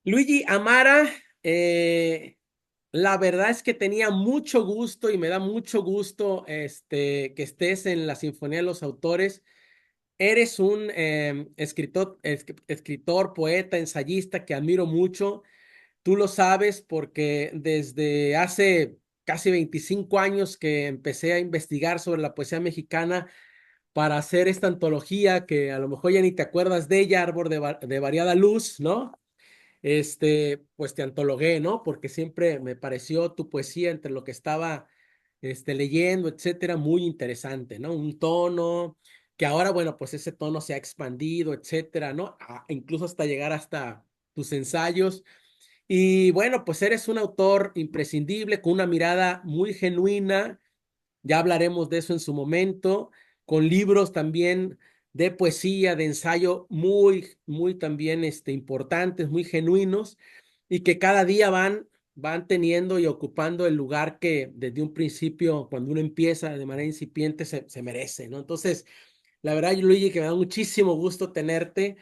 Luigi Amara, la verdad es que tenía mucho gusto y me da mucho gusto que estés en la Sinfonía de los Autores. Eres un escritor, poeta, ensayista que admiro mucho. Tú lo sabes porque desde hace casi 25 años que empecé a investigar sobre la poesía mexicana para hacer esta antología que a lo mejor ya ni te acuerdas de ella, Árbol de Variada Luz, ¿no? Pues te antologué, ¿no? Porque siempre me pareció tu poesía entre lo que estaba leyendo, etcétera, muy interesante, ¿no? Un tono que ahora, bueno, pues ese tono se ha expandido, etcétera, ¿no? Incluso hasta llegar hasta tus ensayos. Y bueno, pues eres un autor imprescindible, con una mirada muy genuina, ya hablaremos de eso en su momento, con libros también de poesía, de ensayo muy también importantes, muy genuinos y que cada día van teniendo y ocupando el lugar que desde un principio, cuando uno empieza de manera incipiente, se merece, ¿no? Entonces, la verdad, Luigi, que me da muchísimo gusto tenerte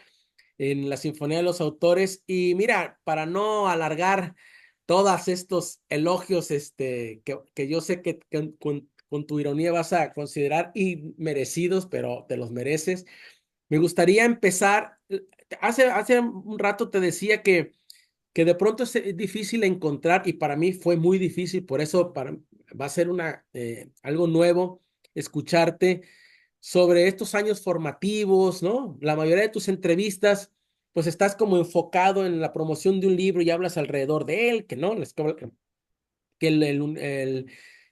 en la Sinfonía de los Autores. Y mira, para no alargar todos estos elogios que yo sé que con tu ironía vas a considerar inmerecidos, pero te los mereces, me gustaría empezar. Hace un rato te decía que de pronto es difícil encontrar, y para mí fue muy difícil, por eso va a ser algo nuevo escucharte sobre estos años formativos, ¿no? La mayoría de tus entrevistas, pues estás como enfocado en la promoción de un libro y hablas alrededor de él, que no, que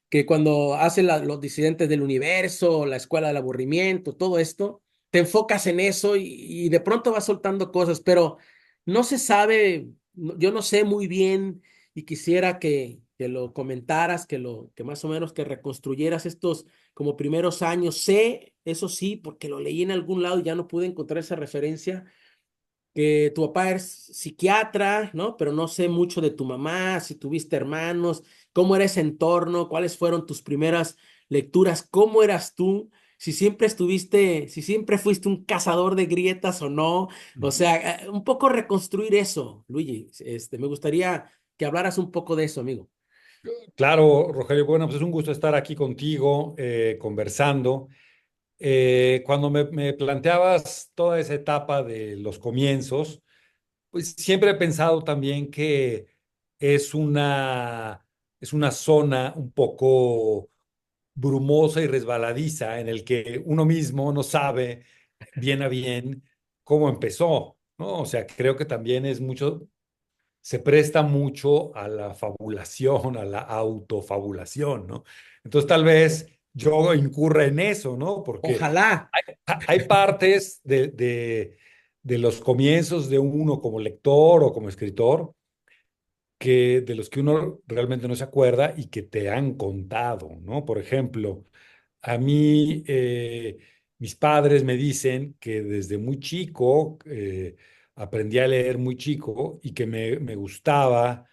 que cuando hacen los disidentes del universo, la escuela del aburrimiento, todo esto, te enfocas en eso y de pronto vas soltando cosas, pero no se sabe, yo no sé muy bien y quisiera que lo comentaras, que más o menos que reconstruyeras estos como primeros años. Sé, eso sí, porque lo leí en algún lado y ya no pude encontrar esa referencia, que tu papá es psiquiatra, ¿no? Pero no sé mucho de tu mamá, si tuviste hermanos, cómo era ese entorno, cuáles fueron tus primeras lecturas, cómo eras tú, si siempre fuiste un cazador de grietas o no. O sea, un poco reconstruir eso, Luigi. Me gustaría que hablaras un poco de eso, amigo. Claro, Rogelio, bueno, pues es un gusto estar aquí contigo conversando. Cuando me planteabas toda esa etapa de los comienzos, pues siempre he pensado también que es es una zona un poco brumosa y resbaladiza en el que uno mismo no sabe bien a bien cómo empezó, ¿no? O sea, creo que también es mucho, se presta mucho a la fabulación, a la autofabulación, ¿no? Entonces tal vez yo incurra en eso, ¿no? Porque Ojalá. hay partes de los comienzos de uno como lector o como escritor que de los que uno realmente no se acuerda y que te han contado, ¿no? Por ejemplo, a mí, mis padres me dicen que desde muy chico aprendí a leer muy chico y que me gustaba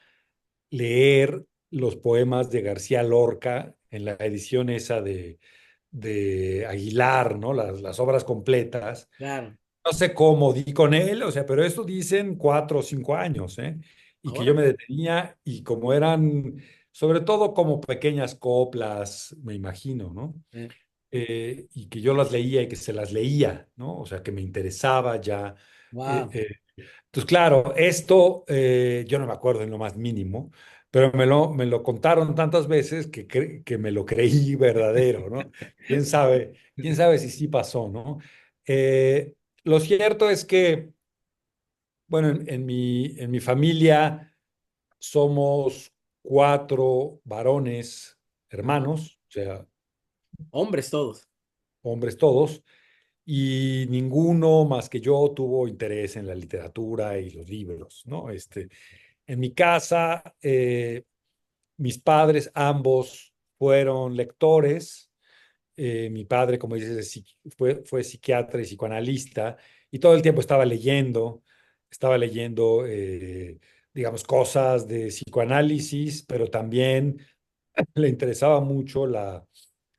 leer los poemas de García Lorca en la edición esa de Aguilar, ¿no? Las obras completas. Claro. No sé cómo di con él, o sea, pero esto dicen 4 o 5 años, ¿eh? Y que yo Ahora. me detenía y como eran, sobre todo como pequeñas coplas, me imagino, ¿no? Y que yo las leía y que se las leía, ¿no? O sea, que me interesaba ya. eh, Wow. eh, Entonces, claro, esto yo no me acuerdo en lo más mínimo, pero me lo contaron tantas veces que me lo creí verdadero, ¿no? Quién sabe si sí pasó, ¿no? Eh, lo cierto es que, bueno, en mi familia somos 4 varones Ajá. hermanos, o sea, Hombres todos. hombres todos, y ninguno más que yo tuvo interés en la literatura y los libros, ¿no? En mi casa, mis padres ambos fueron lectores. Mi padre, como dices, fue psiquiatra y psicoanalista y todo el tiempo estaba leyendo, digamos, cosas de psicoanálisis, pero también le interesaba mucho la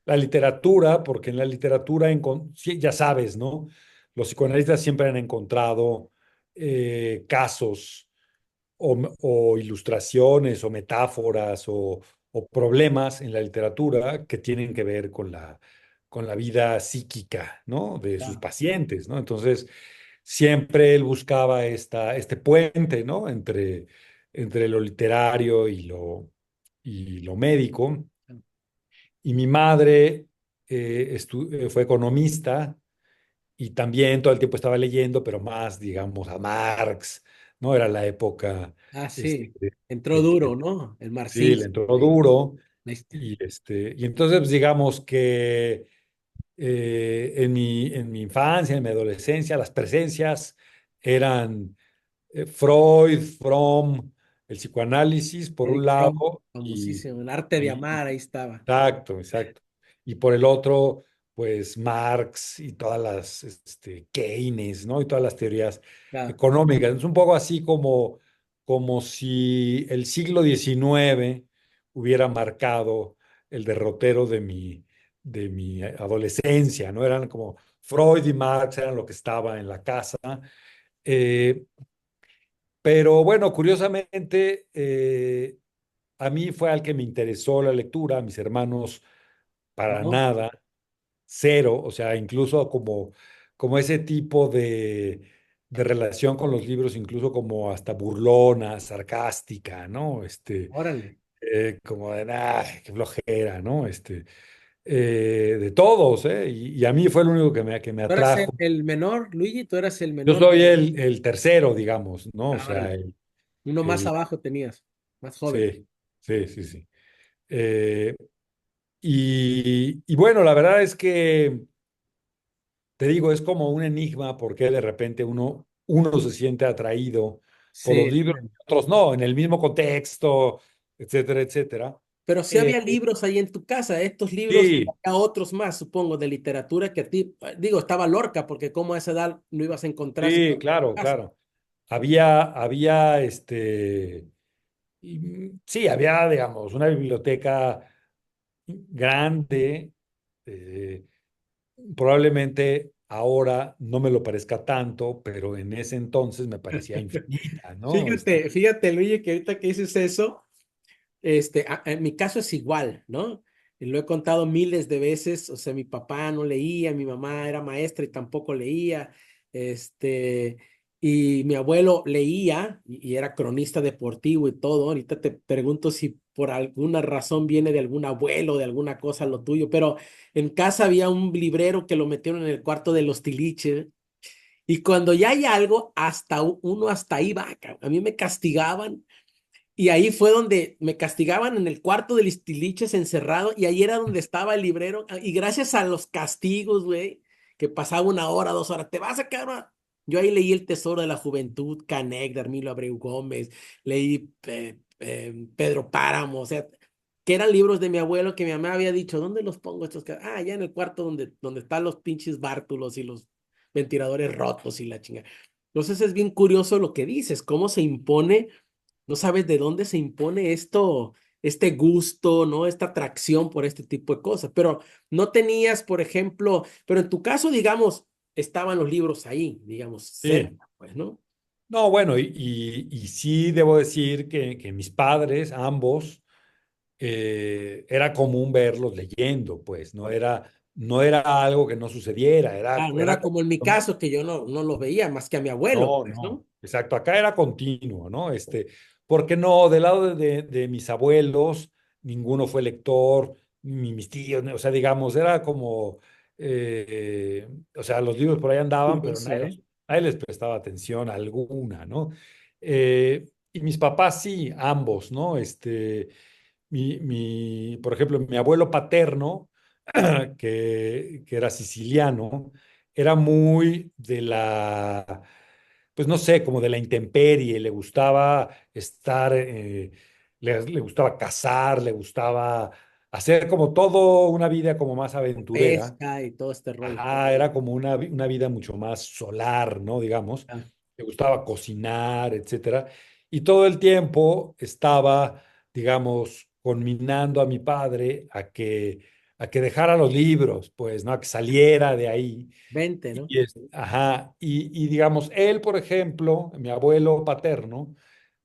literatura, porque en la literatura, sí, ya sabes, ¿no? Los psicoanalistas siempre han encontrado casos o ilustraciones o metáforas o problemas en la literatura que tienen que ver con la vida psíquica, ¿no? De sus Ya. pacientes, ¿no? Entonces, siempre él buscaba este puente, ¿no? Entre lo literario y lo médico. Y mi madre fue economista y también todo el tiempo estaba leyendo, pero más, digamos, a Marx, ¿no? Era la época, Ah, este, sí. Entró duro, ¿no? El sí, le marxismo. entró duro. Ahí está. Y entonces, pues, digamos que en mi infancia, en mi adolescencia, las presencias eran Freud, Fromm, el psicoanálisis, por un Eric Fromm, lado, famosísimo. El arte de y amar, ahí estaba. exacto, exacto. Y por el otro, pues Marx y todas las Keynes, ¿no? Y todas las teorías Ya. económicas. Es un poco así como si el siglo XIX hubiera marcado el derrotero de mi adolescencia, ¿no? Eran como Freud y Marx eran lo que estaba en la casa. Eh, pero bueno, curiosamente, a mí fue al que me interesó la lectura, a mis hermanos para ¿No? nada, cero, o sea, incluso como ese tipo de relación con los libros, incluso como hasta burlona, sarcástica, ¿no? Órale. Como de, qué flojera, ¿no? De todos, ¿eh? Y a mí fue lo único que me ¿Tú eras atrajo. el menor, Luigi? ¿Tú eras el Yo menor? soy el tercero, digamos, ¿no? O Ah, sea, órale. Uno más el abajo tenías, más joven. sí, sí, sí, sí. Eh, y bueno, la verdad es que te digo, es como un enigma porque de repente uno se siente atraído por los Sí. libros y otros no, en el mismo contexto, etcétera, etcétera. Pero sí Eh, había libros ahí en tu casa, estos libros, sí, había otros más, supongo, de literatura que a ti, digo, estaba Lorca, porque como a esa edad no ibas a encontrar sino sí, en tu claro, casa. claro. Había sí, había, digamos, una biblioteca grande, eh, probablemente ahora no me lo parezca tanto, pero en ese entonces me parecía infinita, ¿no? Fíjate, Luigi, que ahorita que dices eso, en mi caso es igual, ¿no? Y lo he contado miles de veces, o sea, mi papá no leía, mi mamá era maestra y tampoco leía, este, y mi abuelo leía y era cronista deportivo y todo. Ahorita te pregunto si por alguna razón viene de algún abuelo, de alguna cosa lo tuyo, pero en casa había un librero que lo metieron en el cuarto de los tiliches y cuando ya hay algo, uno hasta ahí va, cabrón. A mí me castigaban y ahí fue donde me castigaban en el cuarto de los tiliches encerrado y ahí era donde estaba el librero. Y gracias a los castigos, güey, que pasaba 1 hora, 2 horas, te vas a quedar. Yo ahí leí El Tesoro de la Juventud, Canek, de Armilo Abreu Gómez, leí Pedro Páramo, o sea, que eran libros de mi abuelo que mi mamá había dicho, ¿dónde los pongo estos? Ya en el cuarto donde están los pinches bártulos y los ventiladores rotos y la chingada. Entonces es bien curioso lo que dices, cómo se impone, no sabes de dónde se impone esto, este gusto, ¿no? Esta atracción por este tipo de cosas. Pero no tenías, por ejemplo, pero en tu caso, digamos, estaban los libros ahí, digamos, cerca, Sí. pues, ¿no? No, bueno, y sí debo decir que mis padres, ambos, era común verlos leyendo, pues, no era algo que no sucediera, Ah, no era era como en mi como, caso, que yo no lo veía más que a mi abuelo, no, pues, no, ¿no? exacto, acá era continuo, ¿no? Porque no, del lado de mis abuelos, ninguno fue lector, ni mis tíos, o sea, digamos, era como, o sea, los libros por ahí andaban, pero Curioso, ¿eh? nadie les prestaba atención alguna, ¿no? Y mis papás sí, ambos, ¿no? Por ejemplo, mi abuelo paterno, que era siciliano, era muy pues no sé, como de la intemperie, le gustaba estar, le gustaba cazar, le gustaba hacer como todo una vida como más aventurera. Pesca y todo este rollo. Ajá, era como una vida mucho más solar, ¿no? Digamos. Ah, Le gustaba cocinar, etcétera. Y todo el tiempo estaba, digamos, conminando a mi padre a que dejara los libros, pues, ¿no? A que saliera de ahí. 20, ¿no? Ajá, y digamos, él, por ejemplo, mi abuelo paterno,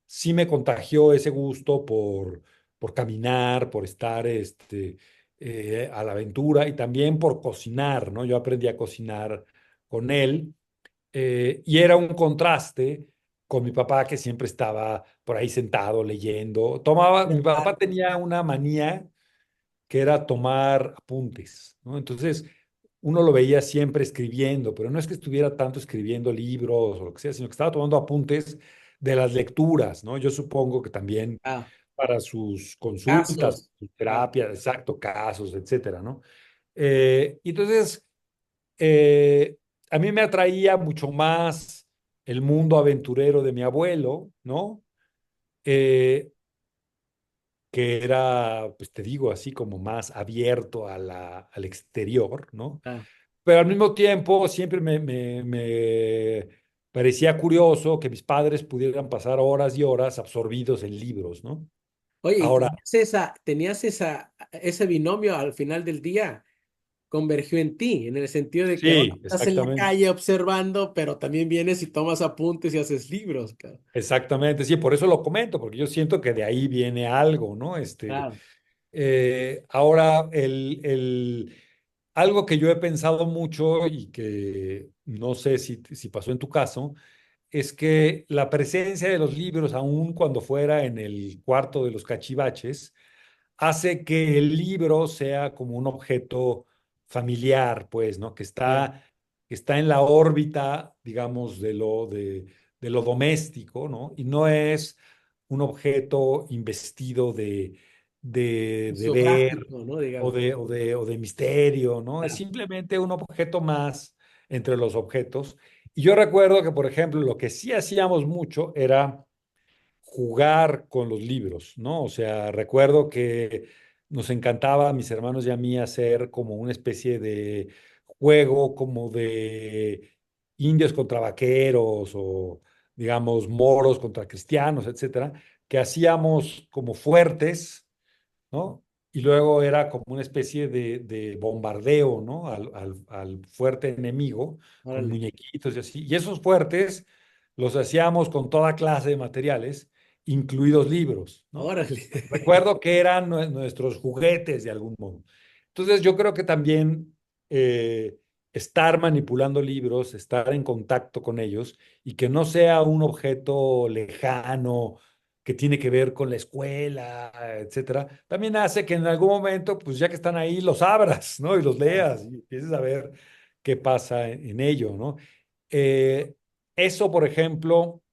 sí me contagió ese gusto por caminar, por estar a la aventura y también por cocinar, ¿no? Yo aprendí a cocinar con él y era un contraste con mi papá que siempre estaba por ahí sentado leyendo. Mi papá Claro. tenía una manía que era tomar apuntes, ¿no? Entonces, uno lo veía siempre escribiendo, pero no es que estuviera tanto escribiendo libros o lo que sea, sino que estaba tomando apuntes de las lecturas, ¿no? Yo supongo que también Ah, para sus consultas, casos. sus Ah, terapias, exacto, casos, etcétera, ¿no? Y entonces, a mí me atraía mucho más el mundo aventurero de mi abuelo, ¿no? Eh, que era, pues te digo, así como más abierto a al exterior, ¿no? ah. Pero al mismo tiempo siempre me parecía curioso que mis padres pudieran pasar horas y horas absorbidos en libros, ¿no? Oye, y Ahora, ese binomio al final del día convergió en ti, en el sentido de que ahora sí, estás en la exactamente, calle observando, pero también vienes y tomas apuntes y haces libros, cabrón. exactamente, sí, por eso lo comento, porque yo siento que de ahí viene algo, ¿no? Claro. Ahora, algo que yo he pensado mucho y que no sé si pasó en tu caso, es que la presencia de los libros, aun cuando fuera en el cuarto de los cachivaches, hace que el libro sea como un objeto familiar, pues, ¿no? Ah, Que está en la órbita, digamos, de lo doméstico, ¿no? Y no es un objeto investido de deber Isográfico, ¿no? Digamos. o de misterio, ¿no? Es Ah, simplemente un objeto más entre los objetos. Y yo recuerdo que, por ejemplo, lo que sí hacíamos mucho era jugar con los libros, ¿no? O sea, recuerdo que nos encantaba a mis hermanos y a mí hacer como una especie de juego, como de indios contra vaqueros o, digamos, moros contra cristianos, etcétera, que hacíamos como fuertes, ¿no? Y luego era como una especie de bombardeo, ¿no? Al fuerte enemigo con órale, muñequitos y así. Y esos fuertes los hacíamos con toda clase de materiales, incluidos libros, ¿no? órale. Recuerdo que eran nuestros juguetes de algún modo. Entonces yo creo que también estar manipulando libros, estar en contacto con ellos y que no sea un objeto lejano que tiene que ver con la escuela, etcétera, también hace que en algún momento, pues ya que están ahí, los abras, ¿no? Y los Ah, leas y empieces a ver qué pasa en ello, ¿no? Eh, Eso, por ejemplo,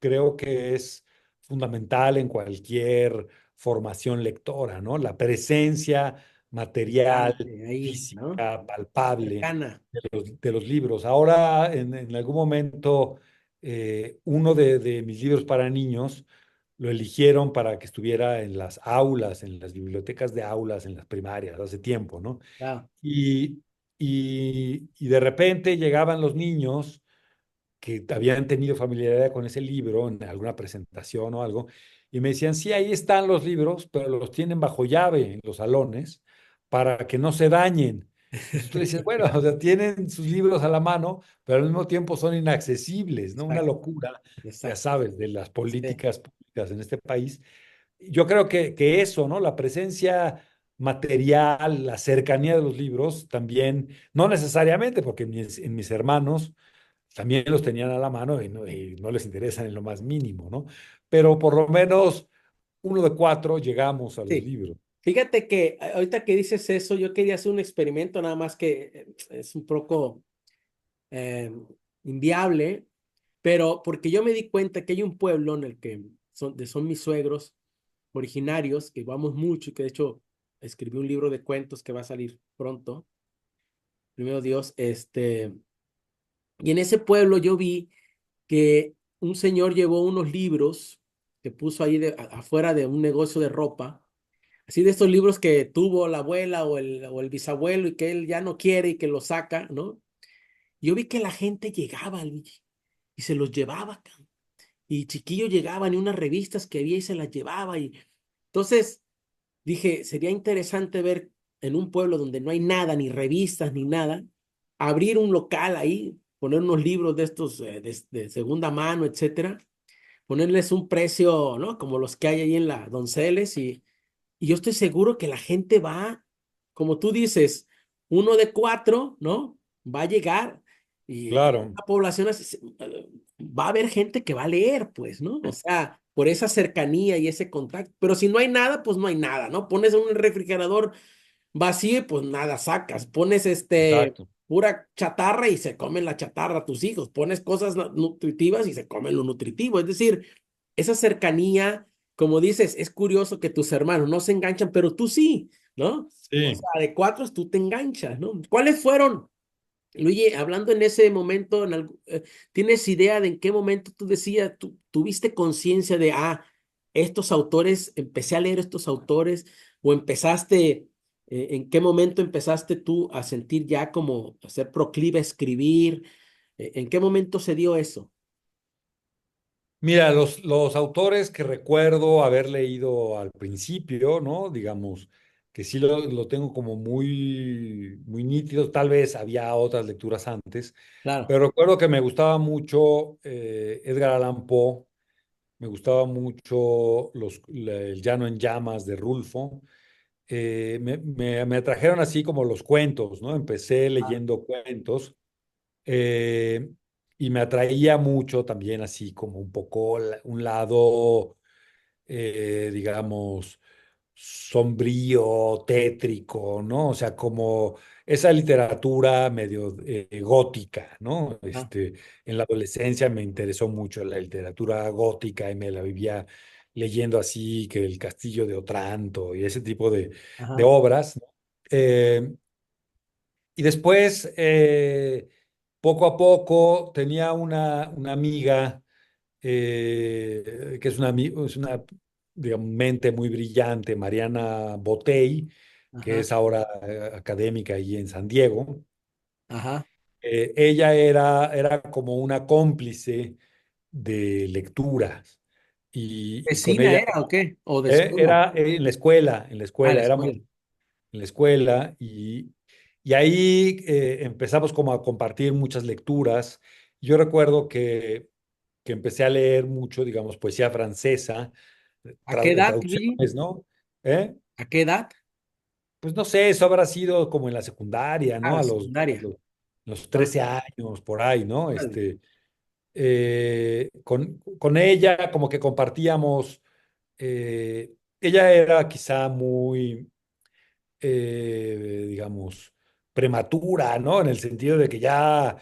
creo que es fundamental en cualquier formación lectora, ¿no? La presencia material, constante ahí, ¿no? física, palpable Cercana. de los libros. Ahora, en algún momento, uno de mis libros para niños lo eligieron para que estuviera en las aulas, en las bibliotecas de aulas, en las primarias, hace tiempo, ¿no? Ah, Y, y de repente llegaban los niños que habían tenido familiaridad con ese libro en alguna presentación o algo, y me decían, sí, ahí están los libros, pero los tienen bajo llave en los salones para que no se dañen. Entonces tú dices, bueno, o sea, tienen sus libros a la mano, pero al mismo tiempo son inaccesibles, ¿no? Una exacto, locura, ya exacto. sabes, de las Sí, políticas públicas en este país. Yo creo que eso, ¿no? La presencia material, la cercanía de los libros, también, no necesariamente, porque en mis hermanos, también los tenían a la mano y no les interesan en lo más mínimo, ¿no? Pero por lo menos uno de cuatro llegamos a los sí. libros. Fíjate que ahorita que dices eso, yo quería hacer un experimento, nada más que es un poco eh, inviable, pero porque yo me di cuenta que hay un pueblo en el que son mis suegros originarios, que vamos mucho y que de hecho escribí un libro de cuentos que va a salir pronto, primero Dios, y en ese pueblo yo vi que un señor llevó unos libros que puso ahí afuera de un negocio de ropa, así de estos libros que tuvo la abuela o el bisabuelo y que él ya no quiere y que los saca, ¿no? Yo vi que la gente llegaba, Luigi, y se los llevaba, cabrón. Y chiquillos llegaban y unas revistas que había y se las llevaba. Y entonces dije, sería interesante ver en un pueblo donde no hay nada, ni revistas, ni nada, abrir un local ahí, poner unos libros de estos de segunda mano, etcétera, ponerles un precio, ¿no? Como los que hay ahí en la Donceles y yo estoy seguro que la gente va, como tú dices, uno de cuatro, ¿no? Va a llegar y Claro, la población va a haber gente que va a leer, pues, ¿no? O sea, por esa cercanía y ese contacto. Pero si no hay nada, pues no hay nada, ¿no? Pones un refrigerador vacío, y pues nada sacas. Pones exacto. pura chatarra y se comen la chatarra tus hijos. Pones cosas nutritivas y se comen lo nutritivo. Es decir, esa cercanía, como dices, es curioso que tus hermanos no se enganchan, pero tú sí, ¿no? O Sí. sea, de cuatro tú te enganchas, ¿no? ¿Cuáles fueron? Luigi, hablando en ese momento, ¿tienes idea de en qué momento tú decías, tú tuviste conciencia de, estos autores, empecé a leer estos autores, o empezaste, en qué momento empezaste tú a sentir ya como a ser proclive a escribir? ¿En qué momento se dio eso? Mira, los autores que recuerdo haber leído al principio, ¿no? Digamos que sí lo tengo como muy, muy nítido. Tal vez había otras lecturas antes, Claro, pero recuerdo que me gustaba mucho Edgar Allan Poe, me gustaba mucho El Llano en Llamas de Rulfo. Me atrajeron así como los cuentos, ¿no? Empecé leyendo cuentos. Eh, y me atraía mucho también así como un poco un lado, digamos, sombrío, tétrico, ¿no? O sea, como esa literatura medio gótica, ¿no? ajá, En la adolescencia me interesó mucho la literatura gótica y me la vivía leyendo así que El Castillo de Otranto y ese tipo de ajá, obras, ¿no? Eh, y después, poco a poco, tenía una amiga que es una, digamos, mente muy brillante, Mariana Botey, que ajá, es ahora académica allí en San Diego. ajá. Ella era como una cómplice de lecturas y con ¿Vecina ella era o qué? ¿O de escuela? era en la Ah, la escuela, éramos escuela. en la escuela y ahí empezamos como a compartir muchas lecturas. Yo recuerdo que empecé a leer mucho, digamos, poesía francesa, ¿A qué en edad, Luigi? traducciones, ¿no? ¿Eh? ¿A qué edad? Pues no sé, eso habrá sido como en la secundaria, Ah, ¿no? la A secundaria. los Ah, 13 años, por ahí, ¿no? órale. Con ella como que compartíamos, ella era quizá muy digamos, prematura, ¿no? En el sentido de que ya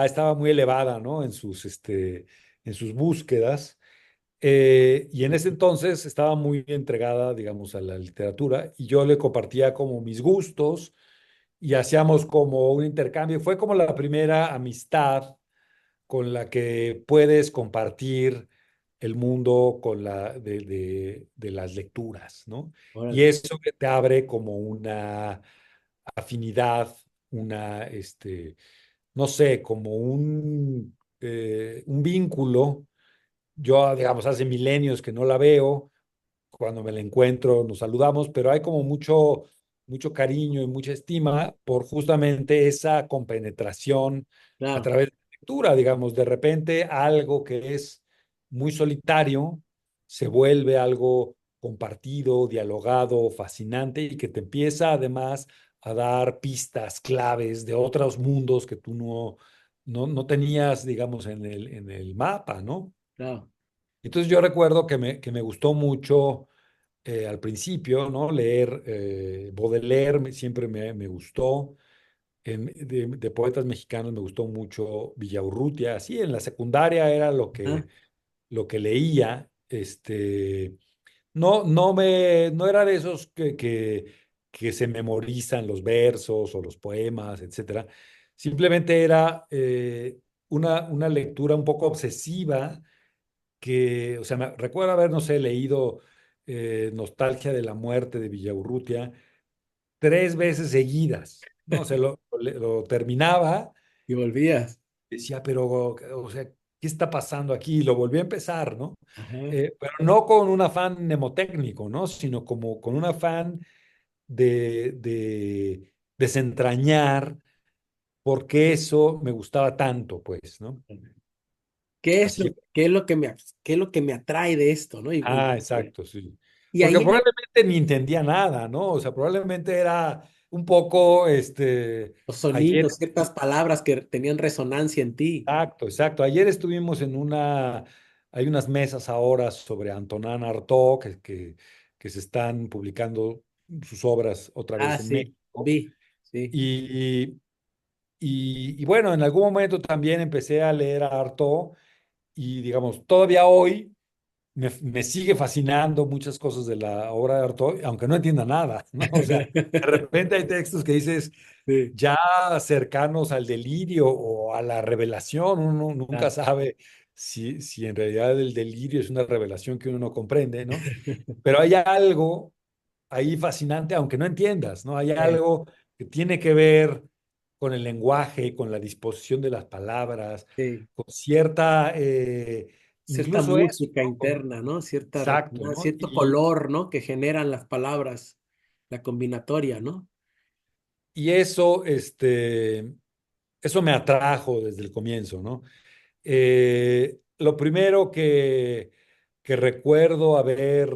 estaba muy elevada, ¿no? En sus búsquedas. Y en ese entonces estaba muy entregada, digamos, a la literatura y yo le compartía como mis gustos y hacíamos como un intercambio. Fue como la primera amistad con la que puedes compartir el mundo de las lecturas, ¿no? Y Órale. eso que te abre como una afinidad, no sé, como un vínculo. Yo, digamos, hace milenios que no la veo, cuando me la encuentro nos saludamos, pero hay como mucho cariño y mucha estima por justamente esa compenetración a Claro, través de la lectura, digamos, de repente algo que es muy solitario se vuelve algo compartido, dialogado, fascinante y que te empieza además a dar pistas claves de otros mundos que tú no tenías, digamos, en el mapa, ¿no? claro. Entonces yo recuerdo que me gustó mucho al principio, ¿no? Leer Baudelaire siempre me gustó. De poetas mexicanos me gustó mucho Villaurrutia. Sí, en la secundaria era Ajá, lo que leía. No era de esos que se memorizan los versos o los poemas, etcétera. Simplemente era una lectura un poco obsesiva o sea, me recuerdo haber, no sé, leído Nostalgia de la muerte de Villaurrutia 3 veces seguidas, ¿no? O sea, lo terminaba, y volvías. decía, pero, o sea, ¿qué está pasando aquí? Y lo volví a empezar, ¿no? Ajá, Pero no con un afán mnemotécnico, ¿no? Sino como con un afán de desentrañar por qué eso me gustaba tanto, pues, ¿no? Así, qué es lo que me atrae de esto, ¿no? exacto, sí. Y Porque ahí, probablemente ni entendía nada, ¿no? O sea, probablemente era un poco, los ayer, sonidos, ciertas palabras que tenían resonancia en ti. exacto, exacto. Ayer estuvimos hay unas mesas ahora sobre Antonin Artaud que se están publicando sus obras otra Ah, vez en sí, México. vi, sí. Y, y bueno, en algún momento también empecé a leer a Artaud y digamos, todavía hoy me sigue fascinando muchas cosas de la obra de Artaud, aunque no entienda nada, ¿no? O sea, de repente hay textos que dices Sí, ya cercanos al delirio o a la revelación, uno nunca ah, sabe si en realidad el delirio es una revelación que uno no comprende, ¿no? Pero hay algo ahí fascinante, aunque no entiendas, ¿no? Hay algo que tiene que ver con el lenguaje, con la disposición de las palabras, sí. con cierta, Cierta incluso eso, música ¿no? interna, ¿no? Exacto, ¿no? Cierto color, ¿no? Que generan las palabras, la combinatoria, ¿no? Y eso, eso me atrajo desde el comienzo, ¿no? Lo primero que recuerdo haber,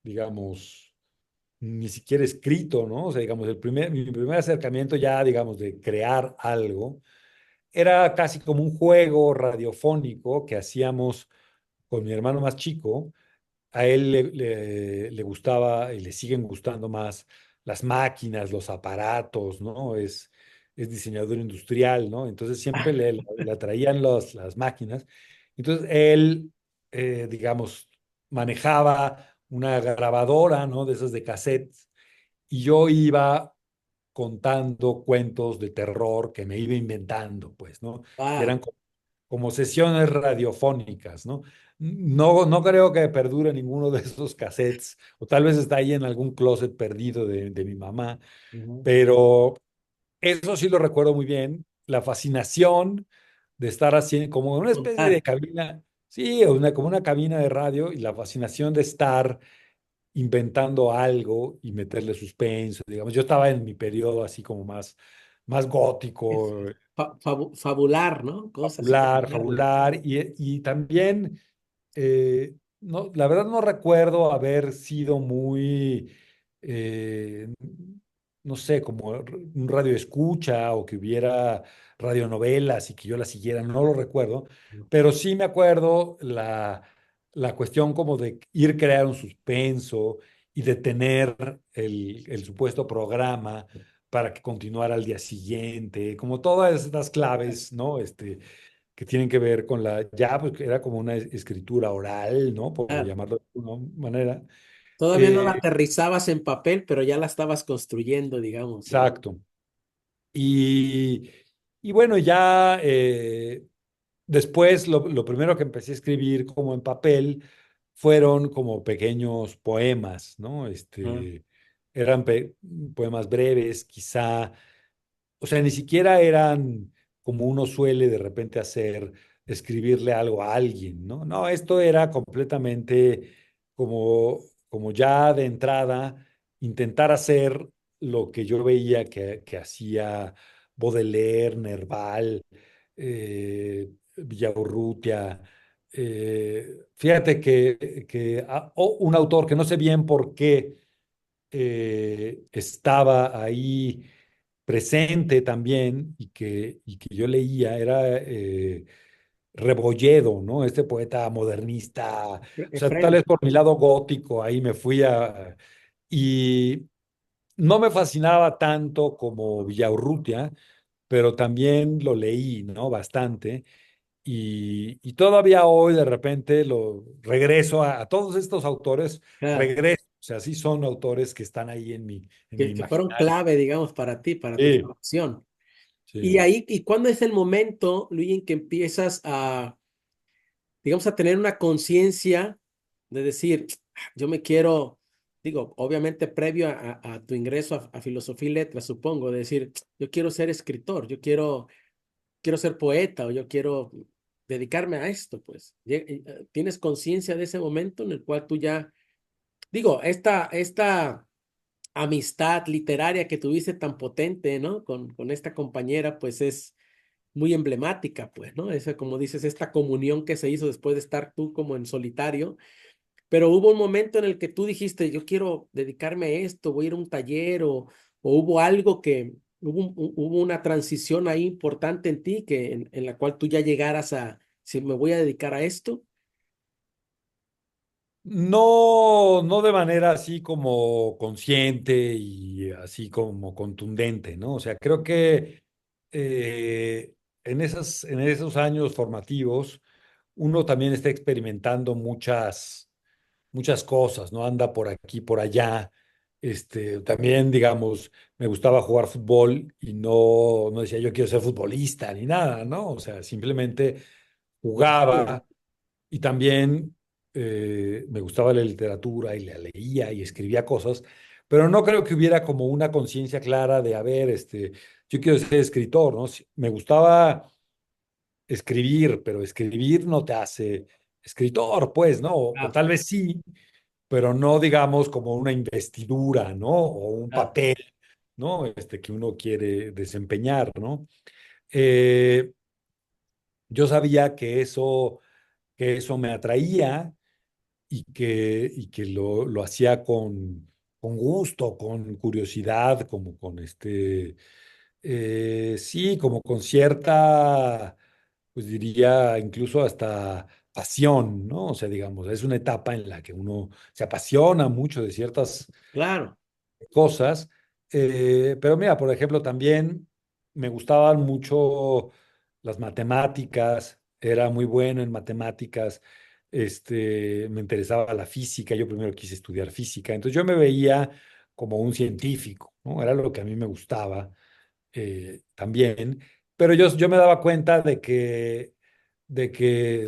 digamos, ni siquiera escrito, ¿no? O sea, digamos, mi primer acercamiento ya, digamos, de crear algo, era casi como un juego radiofónico que hacíamos con mi hermano más chico. A él le gustaba y le siguen gustando más las máquinas, los aparatos, ¿no? Es diseñador industrial, ¿no? Entonces siempre le atraían las máquinas. Entonces él, digamos, manejaba una grabadora, ¿no? De esas de cassette, y yo iba contando cuentos de terror que me iba inventando, pues, ¿no? Que eran Wow. como sesiones radiofónicas, ¿no? No, no creo que perdure ninguno de esos cassettes, o tal vez está ahí en algún closet perdido de mi mamá, Ujú. pero eso sí lo recuerdo muy bien, la fascinación de estar así como una especie de Contar. cabina, sí, como una cabina de radio y la fascinación de estar inventando algo y meterle suspenso, digamos. Yo estaba en mi periodo así como más Es gótico, fabular, ¿no? Cosas, fabular, fabular. fabular, y también, no, la verdad no recuerdo haber sido muy, eh, no sé, como un radio escucha o que hubiera radionovelas y que yo las siguiera, no lo recuerdo, pero sí me acuerdo la cuestión como de ir crear un suspenso y de tener el supuesto programa para que continuara al día siguiente, como todas estas claves, ¿no? Que tienen que ver con ya, pues que era como una escritura oral, ¿no? Por Claro. llamarlo de alguna manera. Todavía no la Eh, aterrizabas en papel, pero ya la estabas construyendo, digamos. exacto. Y, y bueno, ya después lo primero que empecé a escribir como en papel fueron como pequeños poemas, ¿no? Ajá. Eran poemas breves, quizá. O sea, ni siquiera eran como uno suele de repente hacer, escribirle algo a alguien, ¿no? No, esto era completamente como ya de entrada, intentar hacer lo que yo veía que hacía Baudelaire, Nerval, Villaurrutia. Fíjate un autor que no sé bien por qué estaba ahí presente también y que yo leía era Rebolledo, ¿no? Este poeta modernista, o sea, tal Efraín. vez por mi lado gótico, ahí me fui y no me fascinaba tanto como Villaurrutia, pero también lo leí, ¿no? Bastante. Y todavía hoy de repente lo regreso a todos estos autores, Claro. regreso, o sea, sí son autores que están ahí en mi Que fueron imaginario. clave, digamos, para ti, para tu Sí, formación. Y sí. ahí, ¿y cuándo es el momento, Luis, en que empiezas a, digamos, a tener una conciencia de decir, yo me quiero, digo, obviamente previo a tu ingreso a filosofía y letras, supongo, de decir, yo quiero ser escritor, quiero ser poeta o yo quiero dedicarme a esto, pues. ¿Tienes conciencia de ese momento en el cual tú ya, digo, esta amistad literaria que tuviste tan potente, ¿no? Con esta compañera, pues muy emblemática, pues, ¿no? Esa, como dices, esta comunión que se hizo después de estar tú como en solitario. Pero hubo un momento en el que tú dijiste, yo quiero dedicarme a esto, voy a ir a un taller o hubo algo que, hubo una transición ahí importante en ti que en la cual tú ya llegaras a, si me voy a dedicar a esto. No, no de manera así como consciente y así como contundente, ¿no? O sea, creo que eh, en esos años formativos uno también está experimentando muchas cosas, ¿no? Anda por aquí, por allá. También, digamos, me gustaba jugar fútbol y no decía yo quiero ser futbolista ni nada, ¿no? O sea, simplemente Bien. jugaba y también me gustaba la literatura y la leía y escribía cosas, pero no creo que hubiera como una conciencia clara de, a ver, yo quiero ser escritor, ¿no? Me gustaba escribir, pero escribir no te hace escritor, pues, ¿no? O Ah, tal vez sí, pero no digamos como una investidura, ¿no? O un ah, papel, ¿no? Que uno quiere desempeñar, ¿no? Eh, yo sabía que eso me atraía y que lo hacía con gusto, con curiosidad, como con sí, como con cierta, pues diría, incluso hasta pasión, ¿no? O sea, digamos, es una etapa en la que uno se apasiona mucho de ciertas claro. cosas. Pero mira, por ejemplo, también me gustaban mucho las matemáticas, era muy bueno en matemáticas, me interesaba la física, yo primero quise estudiar física, entonces yo me veía como un científico, ¿no? Era lo que a mí me gustaba también, pero yo me daba cuenta de que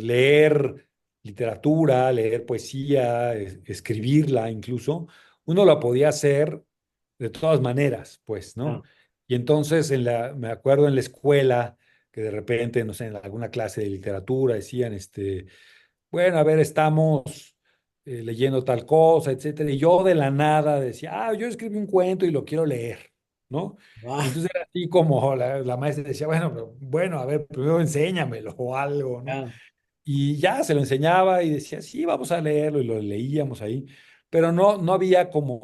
leer literatura, leer poesía, escribirla incluso, uno la podía hacer de todas maneras, pues, ¿no? Ah, Y entonces me acuerdo en la escuela que de repente, no sé, en alguna clase de literatura decían, bueno, a ver, estamos leyendo tal cosa, etcétera. Y yo de la nada decía, yo escribí un cuento y lo quiero leer, ¿no? Y ah, entonces era así como la maestra decía, bueno, bueno, a ver, primero enséñamelo o algo, ¿no? ah, Y ya se lo enseñaba y decía, sí, vamos a leerlo y lo leíamos ahí. Pero no había como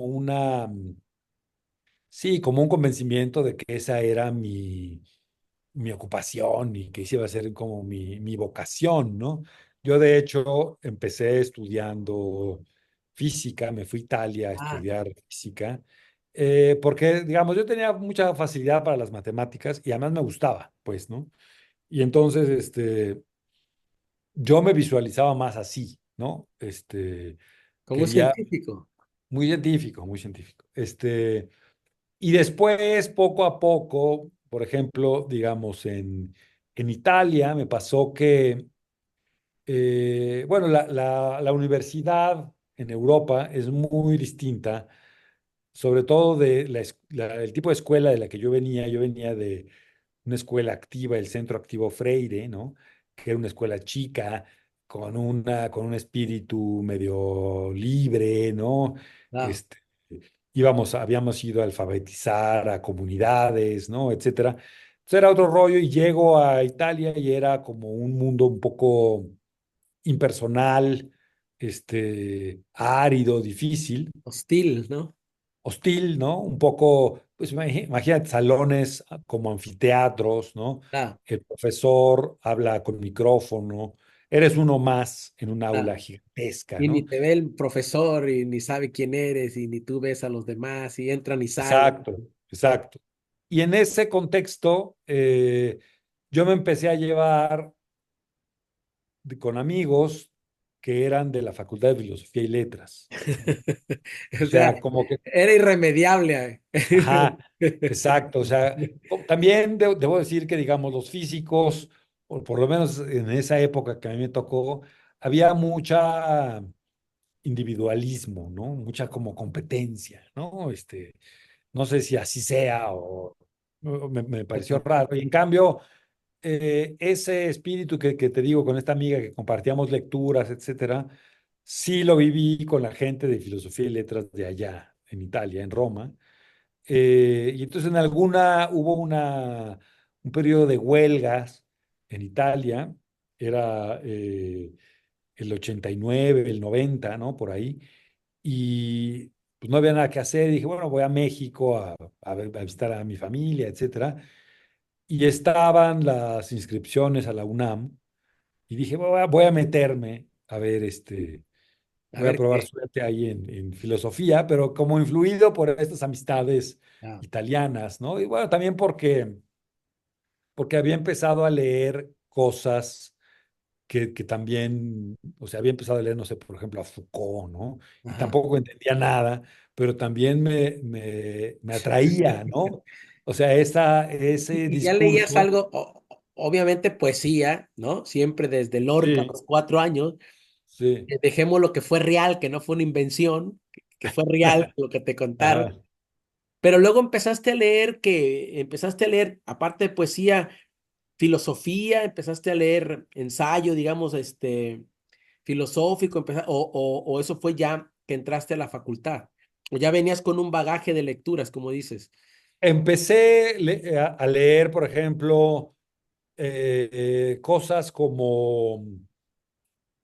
sí, como un convencimiento de que esa era mi ocupación y que esa iba a ser como mi vocación, ¿no? Yo de hecho empecé estudiando física, me fui a Italia a ah, estudiar física, porque, digamos, yo tenía mucha facilidad para las matemáticas y además me gustaba, pues, ¿no? Y entonces, yo me visualizaba más así, ¿no? como un Quería, científico. muy científico, muy científico. Y después, poco a poco, por ejemplo, digamos, en Italia me pasó que, bueno, la universidad en Europa es muy distinta, sobre todo de el tipo de escuela de la que yo venía de una escuela activa, el Centro Activo Freire, ¿no? Que era una escuela chica, con un espíritu medio libre, ¿no? Ah, Este, habíamos ido a alfabetizar a comunidades, ¿no? Etcétera. Entonces era otro rollo y llego a Italia y era como un mundo un poco impersonal, árido, difícil, hostil, ¿no? hostil, ¿no? Un poco, pues imagínate salones como anfiteatros, ¿no? Ah, El profesor habla con micrófono, eres uno más en un ah. aula gigantesca, Y ni ¿no? te ve el profesor y ni sabe quién eres y ni tú ves a los demás y entran y salen. Exacto, exacto. Y en ese contexto, yo me empecé a llevar con amigos que eran de la Facultad de Filosofía y Letras, ¿no? O O sea, sea, como que, era irremediable. ajá, exacto. O sea, también debo decir que, digamos, los físicos, o por lo menos en esa época que a mí me tocó, había mucha individualismo, ¿no? Mucha como competencia, ¿no? No sé si así sea o me pareció raro. Y en cambio, ese espíritu que te digo con esta amiga que compartíamos lecturas, etcétera, sí lo viví con la gente de filosofía y letras de allá, en Italia, en Roma. Y entonces en alguna hubo un periodo de huelgas en Italia, era el 89, el 90, ¿no? Por ahí. Y pues no había nada que hacer. Dije, bueno, voy a México a visitar a mi familia, etcétera. Y estaban las inscripciones a la UNAM. Y dije, voy a meterme a ver, A voy a ver probar qué. suerte ahí en filosofía, pero como influido por estas amistades Ah, italianas, ¿no? Y bueno, también porque había empezado a leer cosas que también, o sea, había empezado a leer, no sé, por ejemplo, a Foucault, ¿no? Y ajá. tampoco entendía nada, pero también me atraía, ¿no? O sea, ese Y ya leías discurso, algo, obviamente poesía, ¿no? Siempre desde Lorca a sí, los 4 años. sí, Dejemos lo que fue real, que no fue una invención, que fue real lo que te contaron. ajá. Pero luego empezaste a leer, aparte de poesía, filosofía, empezaste a leer ensayo, digamos, filosófico, o eso fue ya que entraste a la facultad, o ya venías con un bagaje de lecturas, como dices. Empecé a leer, por ejemplo, cosas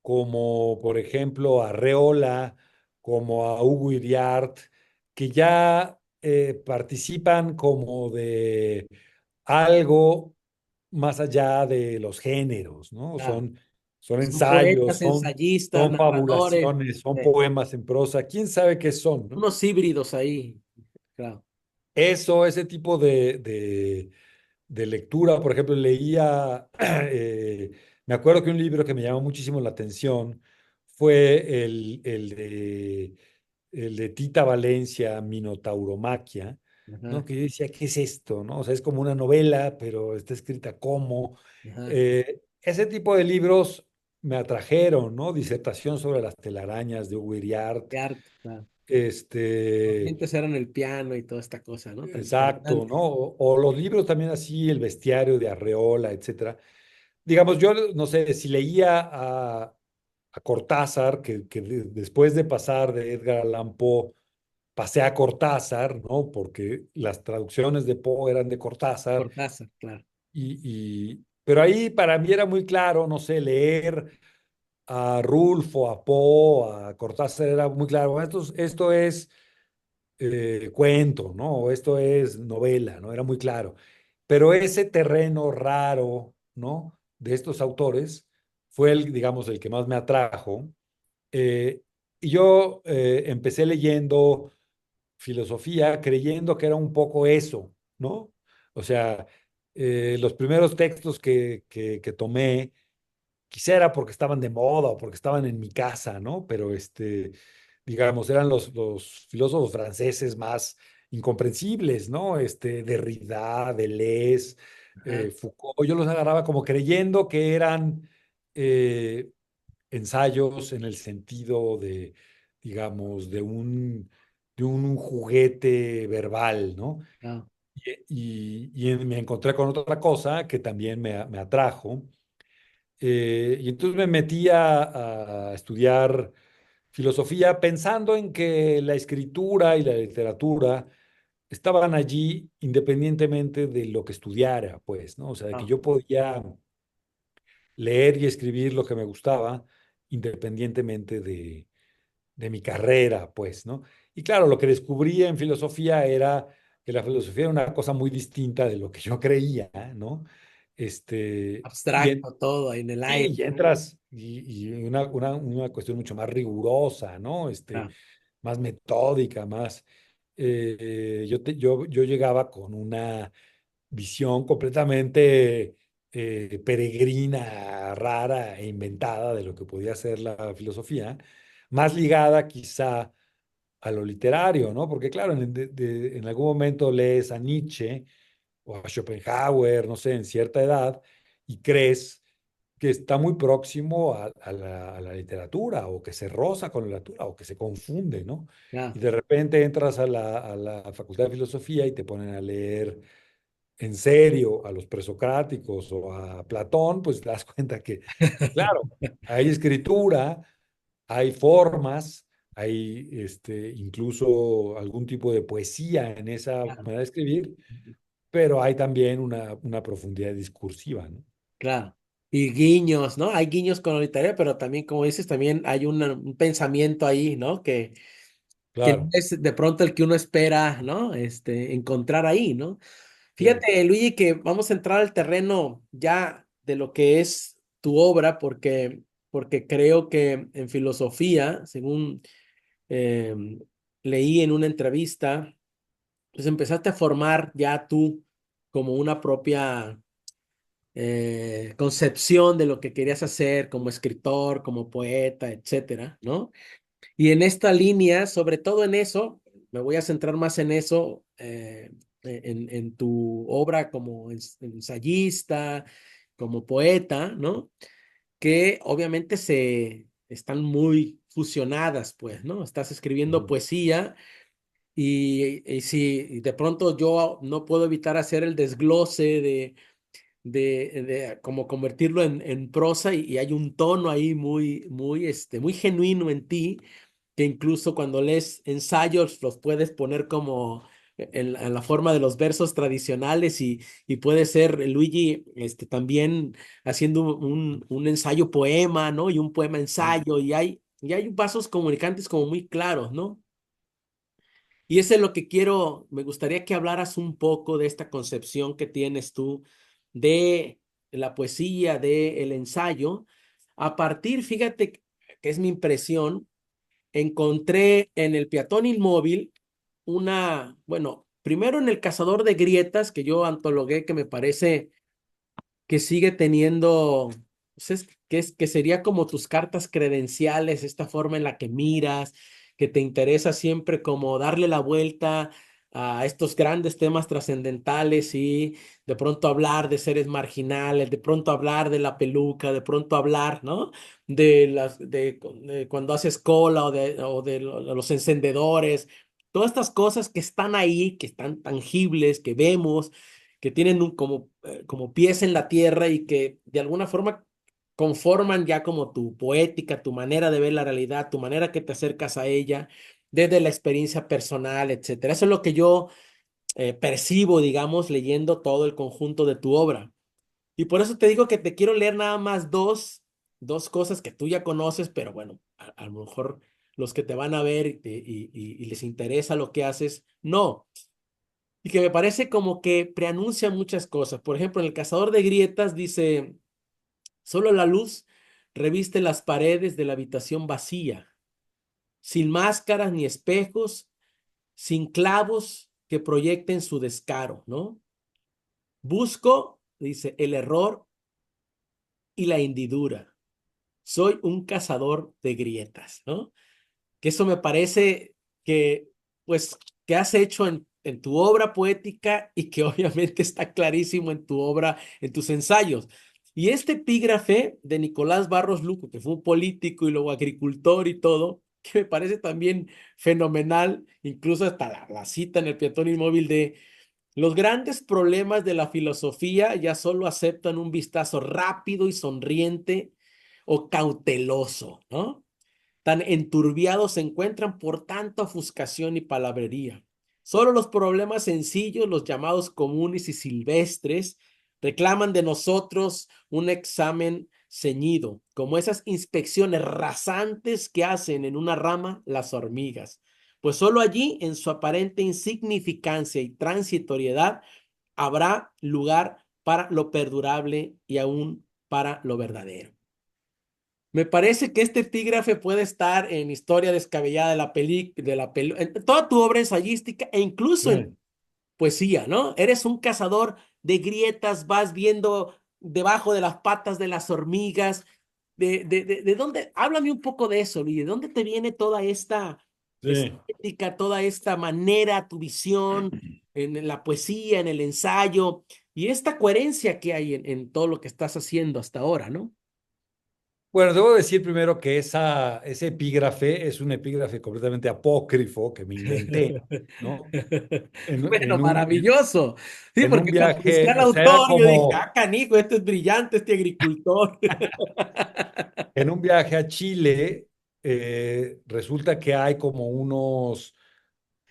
como por ejemplo a Reola, como a Hugo Iriart, que ya participan como de algo más allá de los géneros, ¿no? Ah, Son son ensayos, poetas, son, ensayistas, son narradores, fabulaciones, son eh, poemas en prosa, quién sabe qué son, ¿no? unos híbridos ahí, claro. Ese tipo de lectura, por ejemplo, leía, me acuerdo que un libro que me llamó muchísimo la atención fue el de Tita Valencia, Minotauromaquia, ¿no? Ajá, Que yo decía, ¿qué es esto? ¿No? O sea, es como una novela, pero está escrita como. ajá. Ese tipo de libros me atrajeron, ¿no? Disertación sobre las telarañas de Hugo Iriart, De arte, claro. Los este, dientes eran el piano y toda esta cosa, ¿no? Tan exacto, ¿no? interesante. O los libros también así, el bestiario de Arreola, etcétera. Digamos, yo no sé, si leía a Cortázar, que después de pasar de Edgar Allan Poe, pasé a Cortázar, ¿no? Porque las traducciones de Poe eran de Cortázar, Cortázar, claro. pero ahí para mí era muy claro, no sé, leer a Rulfo, a Poe, a Cortázar era muy claro. Bueno, esto es cuento, ¿no? O esto es novela, ¿no? Era muy claro. Pero ese terreno raro, ¿no? De estos autores fue digamos, el que más me atrajo. Eh, y yo empecé leyendo filosofía creyendo que era un poco eso, ¿no? O sea, los primeros textos que tomé, quizá era porque estaban de moda o porque estaban en mi casa, ¿no? Pero digamos, eran los filósofos franceses más incomprensibles, ¿no? Derrida, Deleuze, Ajá, Foucault, yo los agarraba como creyendo que eran eh, ensayos en el sentido de, digamos, de un juguete verbal, ¿no? claro. Y me encontré con otra cosa que también me atrajo. Y entonces me metí a estudiar filosofía pensando en que la escritura y la literatura estaban allí independientemente de lo que estudiara, pues, ¿no? O sea, de que Ah, yo podía leer y escribir lo que me gustaba independientemente de mi carrera, pues, ¿no? Y claro, lo que descubrí en filosofía era que la filosofía era una cosa muy distinta de lo que yo creía, ¿no? Este, y, abstracto, todo ahí en el Sí, aire. y entras y una cuestión mucho más rigurosa, ¿no? Ah, Más metódica, más. Yo llegaba con una visión completamente peregrina, rara e inventada de lo que podía ser la filosofía, más ligada quizá a lo literario, ¿no? Porque claro, en algún momento lees a Nietzsche o a Schopenhauer, no sé, en cierta edad, y crees que está muy próximo a la literatura, o que se roza con la literatura, o que se confunde, ¿no? ya. Y de repente entras a la Facultad de Filosofía y te ponen a leer en serio a los presocráticos o a Platón, pues te das cuenta que, claro, hay escritura, hay formas, hay incluso algún tipo de poesía en esa Claro. manera de escribir, pero hay también una profundidad discursiva, ¿no? Claro. Y guiños, ¿no? Hay guiños con la literaria, pero también, como dices, también hay un pensamiento ahí, ¿no? Que no Claro, es de pronto el que uno espera, ¿no? Encontrar ahí, ¿no? sí. Fíjate, Luigi, que vamos a entrar al terreno ya de lo que es tu obra, porque creo que en filosofía, según eh, leí en una entrevista, pues empezaste a formar ya tú como una propia concepción de lo que querías hacer como escritor, como poeta, etcétera, ¿no? Y en esta línea, sobre todo en eso, me voy a centrar más en eso, en tu obra como ensayista, como poeta, ¿no? Que obviamente se están muy fusionadas, pues, ¿no? Estás escribiendo Ujú. poesía y si de pronto yo no puedo evitar hacer el desglose de como convertirlo en prosa y hay un tono ahí muy genuino en ti, que incluso cuando lees ensayos los puedes poner como en la forma de los versos tradicionales y puede ser Luigi también haciendo un ensayo poema, ¿no? Y un poema ensayo y hay vasos comunicantes como muy claros, ¿no? Y eso es lo que quiero, me gustaría que hablaras un poco de esta concepción que tienes tú de la poesía, de el ensayo. A partir, fíjate que es mi impresión, encontré en el peatón inmóvil bueno, primero en el Cazador de Grietas, que yo antologué, que me parece que sigue teniendo, pues que sería como tus cartas credenciales, esta forma en la que miras, que te interesa siempre como darle la vuelta a estos grandes temas trascendentales y de pronto hablar de seres marginales, de pronto hablar de la peluca, de pronto hablar, ¿no? De cuando haces cola o de los encendedores, todas estas cosas que están ahí, que están tangibles, que vemos que tienen como pies en la tierra y que de alguna forma conforman ya como tu poética, tu manera de ver la realidad, tu manera que te acercas a ella desde la experiencia personal, etcétera. Eso es lo que yo percibo, digamos, leyendo todo el conjunto de tu obra. Y por eso te digo que te quiero leer nada más dos cosas que tú ya conoces, pero bueno, a lo mejor los que te van a ver y les interesa lo que haces, no. Y que me parece como que preanuncia muchas cosas. Por ejemplo, en El Cazador de Grietas dice, solo la luz reviste las paredes de la habitación vacía, sin máscaras ni espejos, sin clavos que proyecten su descaro, ¿no? Busco, dice, el error y la hendidura. Soy un cazador de grietas, ¿no? Que eso me parece que, pues, que has hecho en tu obra poética y que obviamente está clarísimo en tu obra, en tus ensayos. Y este epígrafe de Nicolás Barros Luco, que fue un político y luego agricultor y todo, que me parece también fenomenal, incluso hasta la cita en el peatón inmóvil de los grandes problemas de la filosofía ya solo aceptan un vistazo rápido y sonriente o cauteloso, ¿no? Tan enturbiados se encuentran por tanta ofuscación y palabrería. Solo los problemas sencillos, los llamados comunes y silvestres, reclaman de nosotros un examen ceñido, como esas inspecciones rasantes que hacen en una rama las hormigas. Pues solo allí, en su aparente insignificancia y transitoriedad, habrá lugar para lo perdurable y aún para lo verdadero. Me parece que este epígrafe puede estar en Historia descabellada en toda tu obra ensayística e incluso en Sí. poesía, ¿no? Eres un cazador de grietas, vas viendo debajo de las patas de las hormigas. ¿De dónde? Háblame un poco de eso, Luis. ¿De dónde te viene toda esta Sí. estética, toda esta manera, tu visión en la poesía, en el ensayo y esta coherencia que hay en todo lo que estás haciendo hasta ahora, ¿no? Bueno, debo decir primero que ese epígrafe es un epígrafe completamente apócrifo que me inventé, ¿no? En, Bueno, en un, maravilloso. Sí, en un porque cuando busqué viaje, al o sea, era autor, yo dije, como canijo, este es brillante, este agricultor. en un viaje a Chile, resulta que hay como unos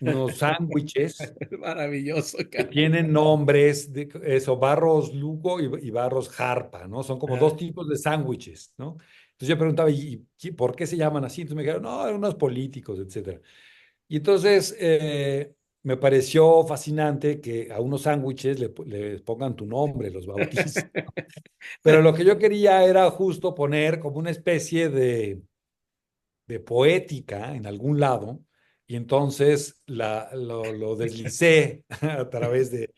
unos sándwiches Maravilloso, que cara. tienen nombres de eso, Barros Lugo y Barros Jarpa, ¿no? Son como dos Ah, tipos de sándwiches, ¿no? Entonces yo preguntaba, ¿y por qué se llaman así? Entonces me dijeron, no, eran unos políticos, etcétera. Y entonces me pareció fascinante que a unos sándwiches les pongan tu nombre, los bauticen. Pero lo que yo quería era justo poner como una especie de poética en algún lado, y entonces lo deslicé a través de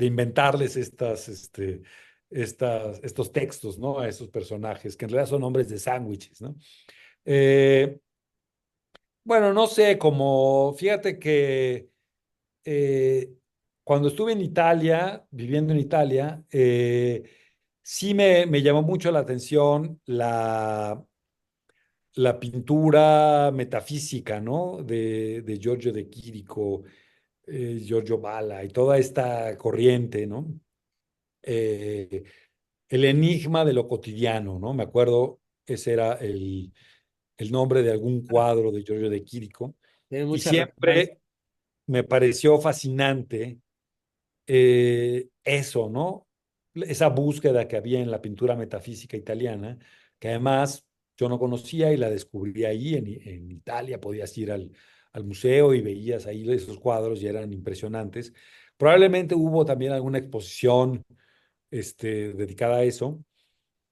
inventarles estos textos, ¿no? A esos personajes, que en realidad son nombres de sándwiches, ¿no? Eh, bueno, no sé, como fíjate que eh, cuando estuve en Italia, viviendo en Italia, sí me llamó mucho la atención la pintura metafísica, ¿no? De Giorgio de Chirico, Giorgio Balla y toda esta corriente, ¿no? Eh, el enigma de lo cotidiano, ¿no? Me acuerdo, ese era el nombre de algún cuadro de Giorgio de Chirico, tiene y mucha relevancia. siempre me pareció fascinante eso, ¿no? Esa búsqueda que había en la pintura metafísica italiana, que además yo no conocía y la descubrí ahí en Italia. Podías ir al museo y veías ahí esos cuadros y eran impresionantes. Probablemente hubo también alguna exposición dedicada a eso.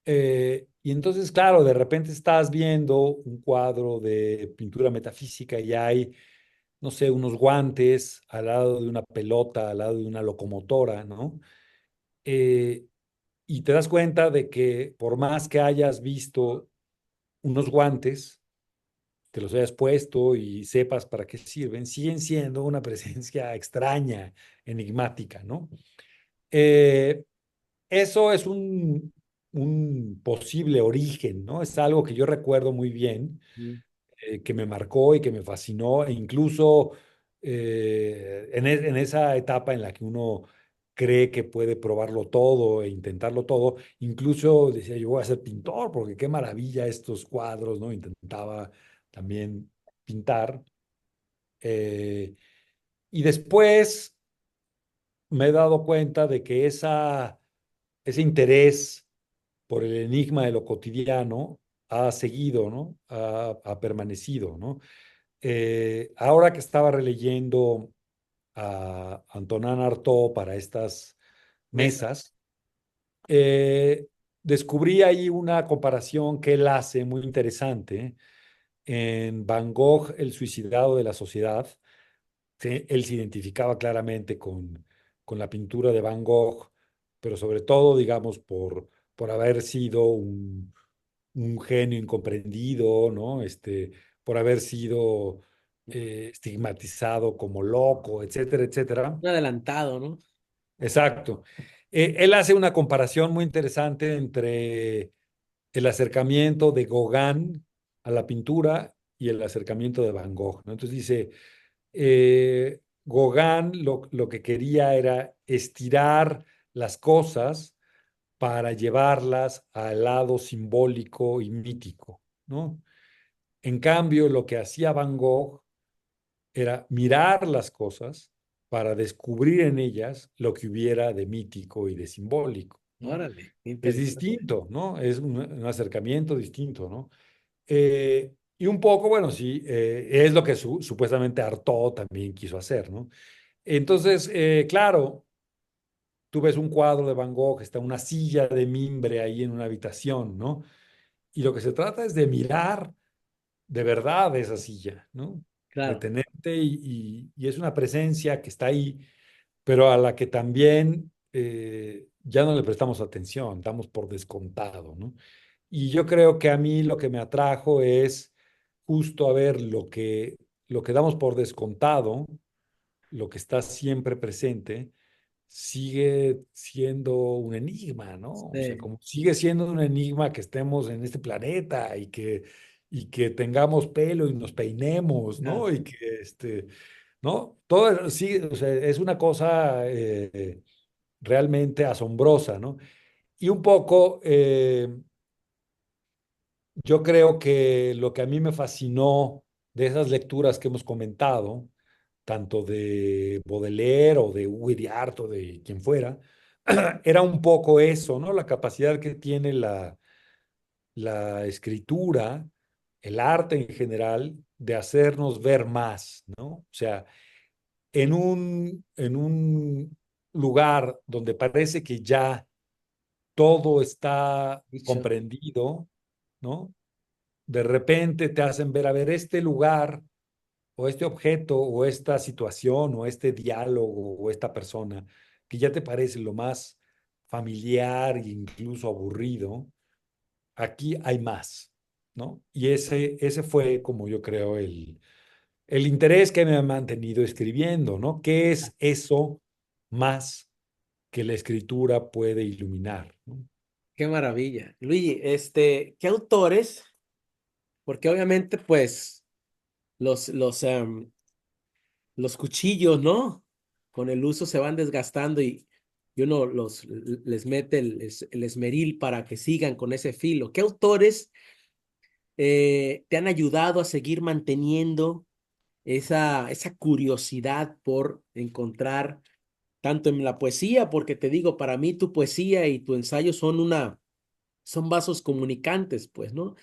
Y entonces, claro, de repente estás viendo un cuadro de pintura metafísica y hay, no sé, unos guantes al lado de una pelota, al lado de una locomotora, ¿no? Eh, y te das cuenta de que por más que hayas visto unos guantes, te los hayas puesto y sepas para qué sirven, siguen siendo una presencia extraña, enigmática, ¿no? Eh, Eso es un posible origen, ¿no? Es algo que yo recuerdo muy bien, Mm. que me marcó y que me fascinó, e incluso en esa etapa en la que uno cree que puede probarlo todo e intentarlo todo, incluso decía yo voy a ser pintor, porque qué maravilla estos cuadros, ¿no? Intentaba también pintar. eh, y después me he dado cuenta de que ese interés por el enigma de lo cotidiano ha seguido, ¿no? Ha permanecido, ¿no? Ahora que estaba releyendo a Antonin Artaud para estas Mesa. mesas, descubrí ahí una comparación que él hace muy interesante en Van Gogh, El suicidado de la sociedad. Él se identificaba claramente con la pintura de Van Gogh, pero sobre todo, digamos, por haber sido un genio incomprendido, ¿no? Por haber sido estigmatizado como loco, etcétera, etcétera. Un adelantado, ¿no? Exacto. Él hace una comparación muy interesante entre el acercamiento de Gauguin a la pintura y el acercamiento de Van Gogh, ¿no? Entonces dice, Gauguin lo que quería era estirar las cosas para llevarlas al lado simbólico y mítico, ¿no? En cambio, lo que hacía Van Gogh era mirar las cosas para descubrir en ellas lo que hubiera de mítico y de simbólico, ¿no? Órale, qué Es interesante. distinto, ¿no? Es un acercamiento distinto, ¿no? Y un poco, bueno, sí, es lo que supuestamente Artaud también quiso hacer, ¿no? Entonces, claro, tú ves un cuadro de Van Gogh, está una silla de mimbre ahí en una habitación, ¿no? Y lo que se trata es de mirar de verdad esa silla, ¿no? Claro, Detenerte y es una presencia que está ahí, pero a la que también ya no le prestamos atención, damos por descontado, ¿no? Y yo creo que a mí lo que me atrajo es justo a ver lo que damos por descontado, lo que está siempre presente, sigue siendo un enigma, ¿no? O sea, sí, como sigue siendo un enigma que estemos en este planeta y que tengamos pelo y nos peinemos, claro. ¿no? Y que, ¿no? Todo sí, o sea, es una cosa realmente asombrosa, ¿no? Y un poco, yo creo que lo que a mí me fascinó de esas lecturas que hemos comentado, tanto de Baudelaire o de Hugo de Art o de quien fuera, era un poco eso, ¿no? La capacidad que tiene la escritura, el arte en general, de hacernos ver más, ¿no? O sea, en un lugar donde parece que ya todo está Dicho. comprendido, ¿no? De repente te hacen ver, a ver, este lugar o este objeto o esta situación o este diálogo o esta persona que ya te parece lo más familiar e incluso aburrido, aquí hay más, ¿no? Y ese fue, como yo creo, el interés que me ha mantenido escribiendo, ¿no? ¿Qué es eso más que la escritura puede iluminar, ¿no? Qué maravilla. Luigi, ¿qué autores? Porque obviamente, pues, los cuchillos, ¿no? Con el uso se van desgastando y uno les mete el esmeril para que sigan con ese filo. ¿Qué autores te han ayudado a seguir manteniendo esa curiosidad por encontrar tanto en la poesía, porque te digo, para mí tu poesía y tu ensayo son vasos comunicantes, pues, ¿no?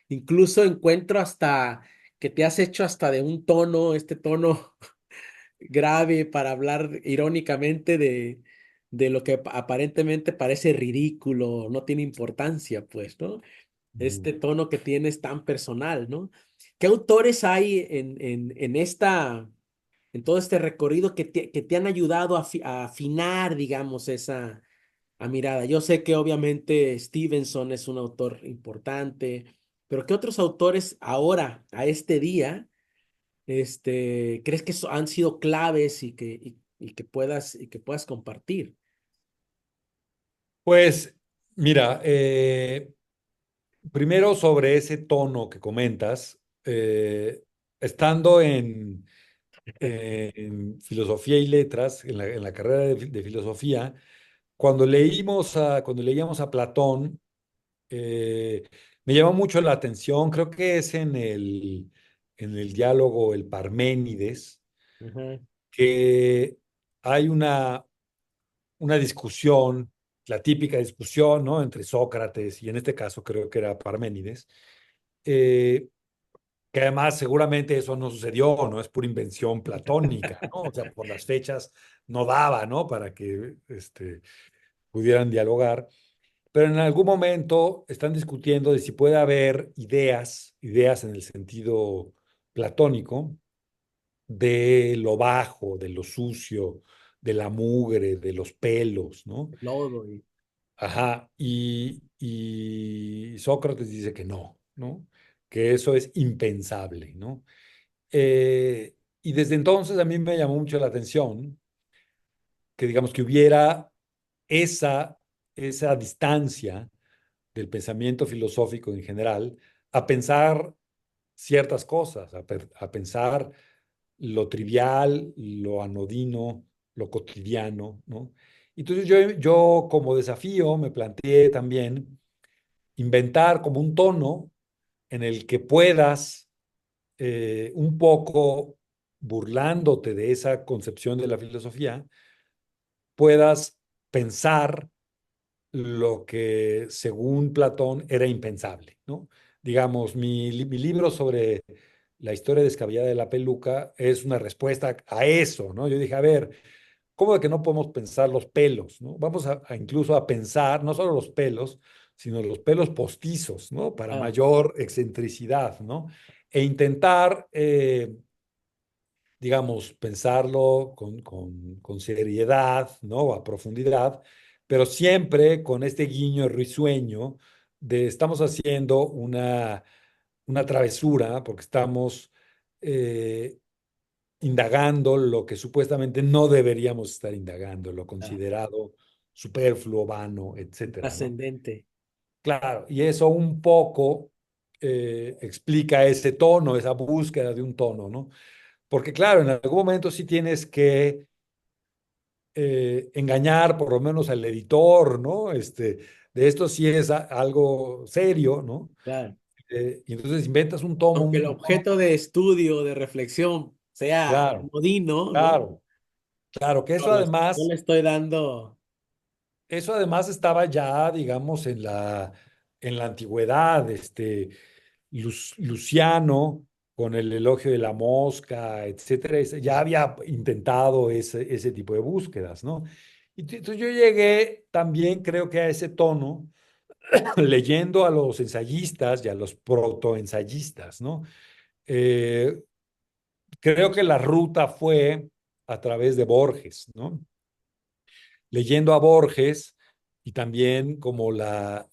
Incluso encuentro hasta que te has hecho hasta de un tono, este tono grave para hablar irónicamente de lo que aparentemente parece ridículo, no tiene importancia, pues, ¿no? Mm. Este tono que tienes tan personal, ¿no? ¿Qué autores hay en todo este recorrido que te han ayudado a afinar, digamos, esa mirada? Yo sé que obviamente Stevenson es un autor importante, pero ¿qué otros autores ahora, a este día, crees que han sido claves y que puedas compartir? Pues mira, primero sobre ese tono que comentas, estando en filosofía y letras, en la carrera de filosofía, cuando leíamos a Platón, eh, me llamó mucho la atención, creo que es en el diálogo El Parménides, Ajá, que hay una discusión, la típica discusión, ¿no? Entre Sócrates y en este caso creo que era Parménides, eh, que además seguramente eso no sucedió, no es pura invención platónica, ¿no? O sea, por las fechas no daba, ¿no? Para que pudieran dialogar. Pero en algún momento están discutiendo de si puede haber ideas en el sentido platónico, de lo bajo, de lo sucio, de la mugre, de los pelos, ¿no? lodo y Ajá, y Sócrates dice que no, ¿no? Que eso es impensable, ¿no? Y desde entonces a mí me llamó mucho la atención que digamos que hubiera esa, esa distancia del pensamiento filosófico en general a pensar ciertas cosas, a pensar lo trivial, lo anodino, lo cotidiano, ¿no? Entonces yo como desafío me planteé también inventar como un tono en el que puedas un poco burlándote de esa concepción de la filosofía, puedas pensar lo que según Platón era impensable, ¿no? Digamos, mi libro sobre la historia descabellada de la peluca es una respuesta a eso, ¿no? Yo dije, a ver, ¿cómo de que no podemos pensar los pelos, ¿no? Vamos a incluso a pensar no solo los pelos, sino los pelos postizos, ¿no? Para ah, mayor excentricidad, ¿no? E intentar digamos, pensarlo con seriedad, ¿no? A profundidad, pero siempre con este guiño risueño de estamos haciendo una travesura porque estamos eh, indagando lo que supuestamente no deberíamos estar indagando, lo ah, considerado superfluo, vano, etcétera, ¿no? trascendente. Claro, y eso un poco explica ese tono, esa búsqueda de un tono, ¿no? Porque claro, en algún momento sí tienes que engañar por lo menos al editor, ¿no? De esto sí es algo serio, ¿no? Claro. Y entonces inventas un tono, Aunque el un tono. objeto de estudio, de reflexión, sea claro, comodino, ¿no? claro, claro, que No le estoy dando. eso además estaba ya, digamos, en la antigüedad, Luciano, con el elogio de la mosca, etcétera, ya había intentado ese tipo de búsquedas, ¿no? Y entonces yo llegué también, creo que a ese tono, leyendo a los ensayistas y a los protoensayistas, ¿no? Eh, Creo que la ruta fue a través de Borges, ¿no? Leyendo a Borges y también como la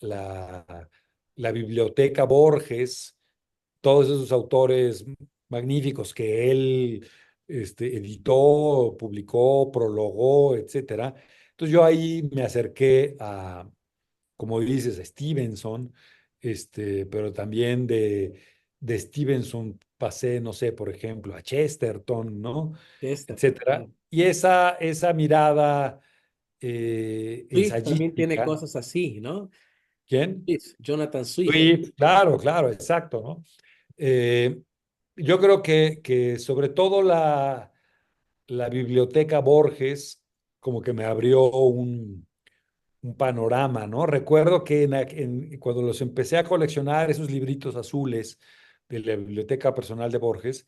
biblioteca Borges, todos esos autores magníficos que él editó, publicó, prologó, etcétera. Entonces yo ahí me acerqué a, como dices, a Stevenson, pero también de Stevenson pasé, no sé, por ejemplo, a Chesterton, ¿no? Esta. Etcétera. Y esa mirada Swift también tiene ensayística, cosas así, ¿no? ¿quién? Jonathan Swift. Swift, claro, claro, exacto, ¿no? Eh, yo creo que sobre todo la biblioteca Borges como que me abrió un panorama, ¿no? Recuerdo que cuando los empecé a coleccionar, esos libritos azules de la biblioteca personal de Borges,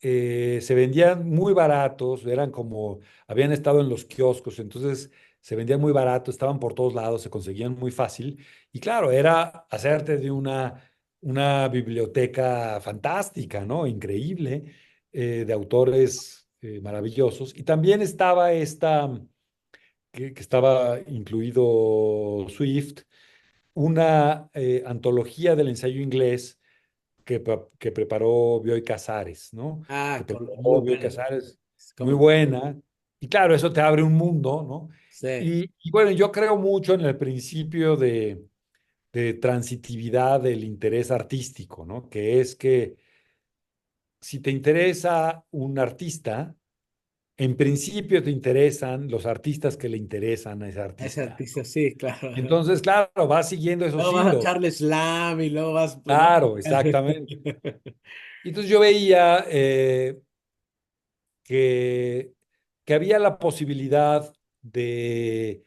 se vendían muy baratos, eran como, habían estado en los kioscos, entonces se vendían muy barato, estaban por todos lados, se conseguían muy fácil. Y claro, era hacerte de una biblioteca fantástica, ¿no? Increíble, de autores maravillosos. Y también estaba que estaba incluido Swift, una antología del ensayo inglés que preparó Bioy Casares, ¿no? Que Muy preparó Bioy buena. Casares, Es muy como, buena. Y claro, eso te abre un mundo, ¿no? sí, Y bueno, yo creo mucho en el principio de transitividad del interés artístico, ¿no? Que es que si te interesa un artista, en principio te interesan los artistas que le interesan a ese ese artista. artista, sí, claro. Entonces, claro, vas siguiendo esos Luego vas a hilos. Charles Slam y luego vas, pues, ¿no? Claro, exactamente. Y entonces yo veía que, que había la posibilidad de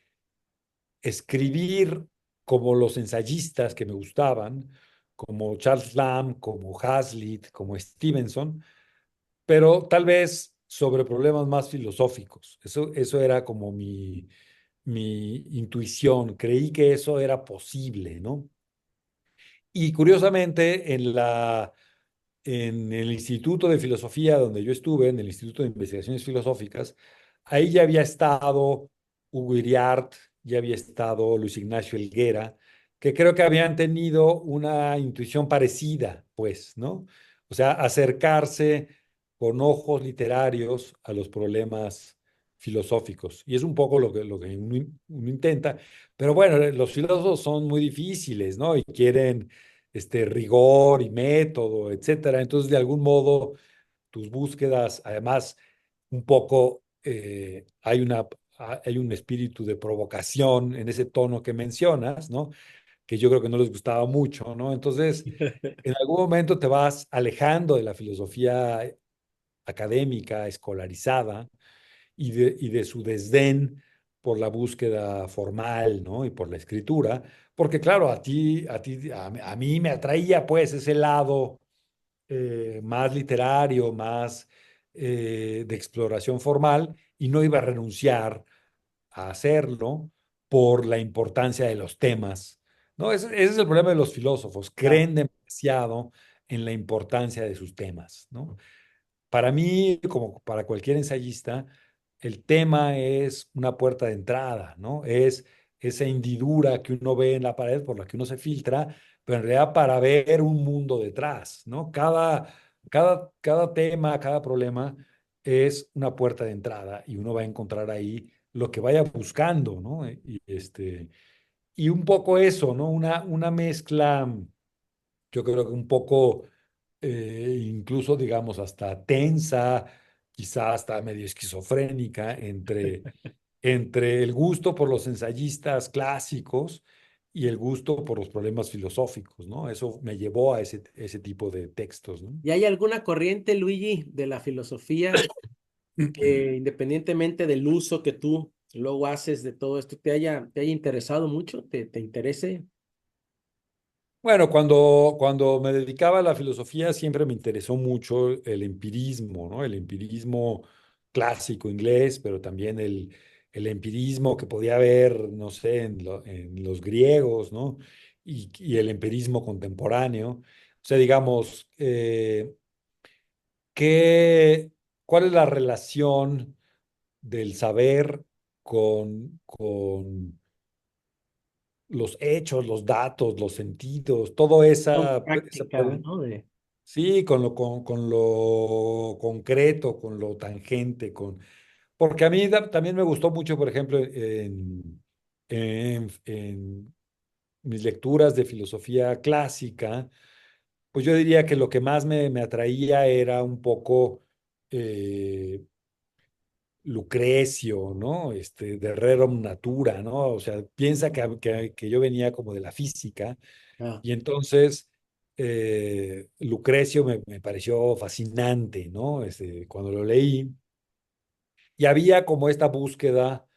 escribir como los ensayistas que me gustaban, como Charles Lamb, como Hazlitt, como Stevenson, pero tal vez sobre problemas más filosóficos. Eso era como mi intuición. Creí que eso era posible, ¿no? Y curiosamente, en el Instituto de Filosofía donde yo estuve, en el Instituto de Investigaciones Filosóficas, ahí ya había estado Hugo Iriart, ya había estado Luis Ignacio Helguera, que creo que habían tenido una intuición parecida, pues, ¿no? O sea, acercarse con ojos literarios a los problemas filosóficos. Y es un poco lo que uno intenta. Pero bueno, los filósofos son muy difíciles, ¿no? Y quieren rigor y método, etcétera. Entonces, de algún modo, tus búsquedas, además, un poco hay un espíritu de provocación en ese tono que mencionas, ¿no? Que yo creo que no les gustaba mucho, ¿no? Entonces, en algún momento te vas alejando de la filosofía académica, escolarizada, y de su desdén por la búsqueda formal, ¿no? Y por la escritura, porque claro, a mí me atraía pues ese lado más literario, más de exploración formal, y no iba a renunciar a hacerlo por la importancia de los temas, ¿no? Ese es el problema de los filósofos, Claro, creen demasiado en la importancia de sus temas, ¿no? Para mí, como para cualquier ensayista, el tema es una puerta de entrada, ¿no? Es esa hendidura que uno ve en la pared por la que uno se filtra, pero en realidad para ver un mundo detrás, ¿no? Cada tema, cada problema es una puerta de entrada y uno va a encontrar ahí lo que vaya buscando, ¿no? Y un poco eso, ¿no? Una mezcla, yo creo que un poco incluso digamos hasta tensa, quizá hasta medio esquizofrénica entre el gusto por los ensayistas clásicos y el gusto por los problemas filosóficos, ¿no? Eso me llevó a ese tipo de textos, ¿no? ¿Y hay alguna corriente, Luigi, de la filosofía que independientemente del uso que tú luego haces de todo esto, te haya interesado mucho, te interese? Bueno, cuando me dedicaba a la filosofía siempre me interesó mucho el empirismo, ¿no? El empirismo clásico inglés, pero también el empirismo que podía haber, no sé, en los griegos, ¿no? Y el empirismo contemporáneo. O sea, digamos, ¿qué, ¿cuál es la relación del saber con los hechos, los datos, los sentidos, todo Son esa práctica, ¿no? De, sí, con lo concreto, con lo tangente, porque a mí también me gustó mucho, por ejemplo, en mis lecturas de filosofía clásica, pues yo diría que lo que más me atraía era un poco eh, Lucrecio, ¿no? De Rerum Natura, ¿no? O sea, piensa que yo venía como de la física ah, y entonces Lucrecio me pareció fascinante, ¿no? Cuando lo leí y había como esta búsqueda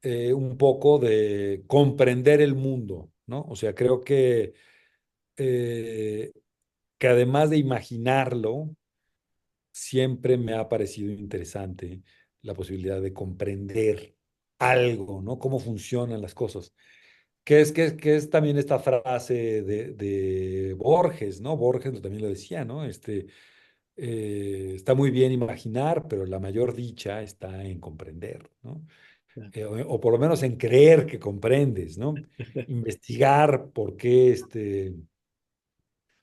un poco de comprender el mundo, ¿no? O sea, creo eh, que además de imaginarlo, siempre me ha parecido interesante la posibilidad de comprender algo, ¿no? Cómo funcionan las cosas. Que es también esta frase de Borges, ¿no? Borges también lo decía, ¿no? Está muy bien imaginar, pero la mayor dicha está en comprender, ¿no? ah, O por lo menos en creer que comprendes, ¿no? Investigar por qué,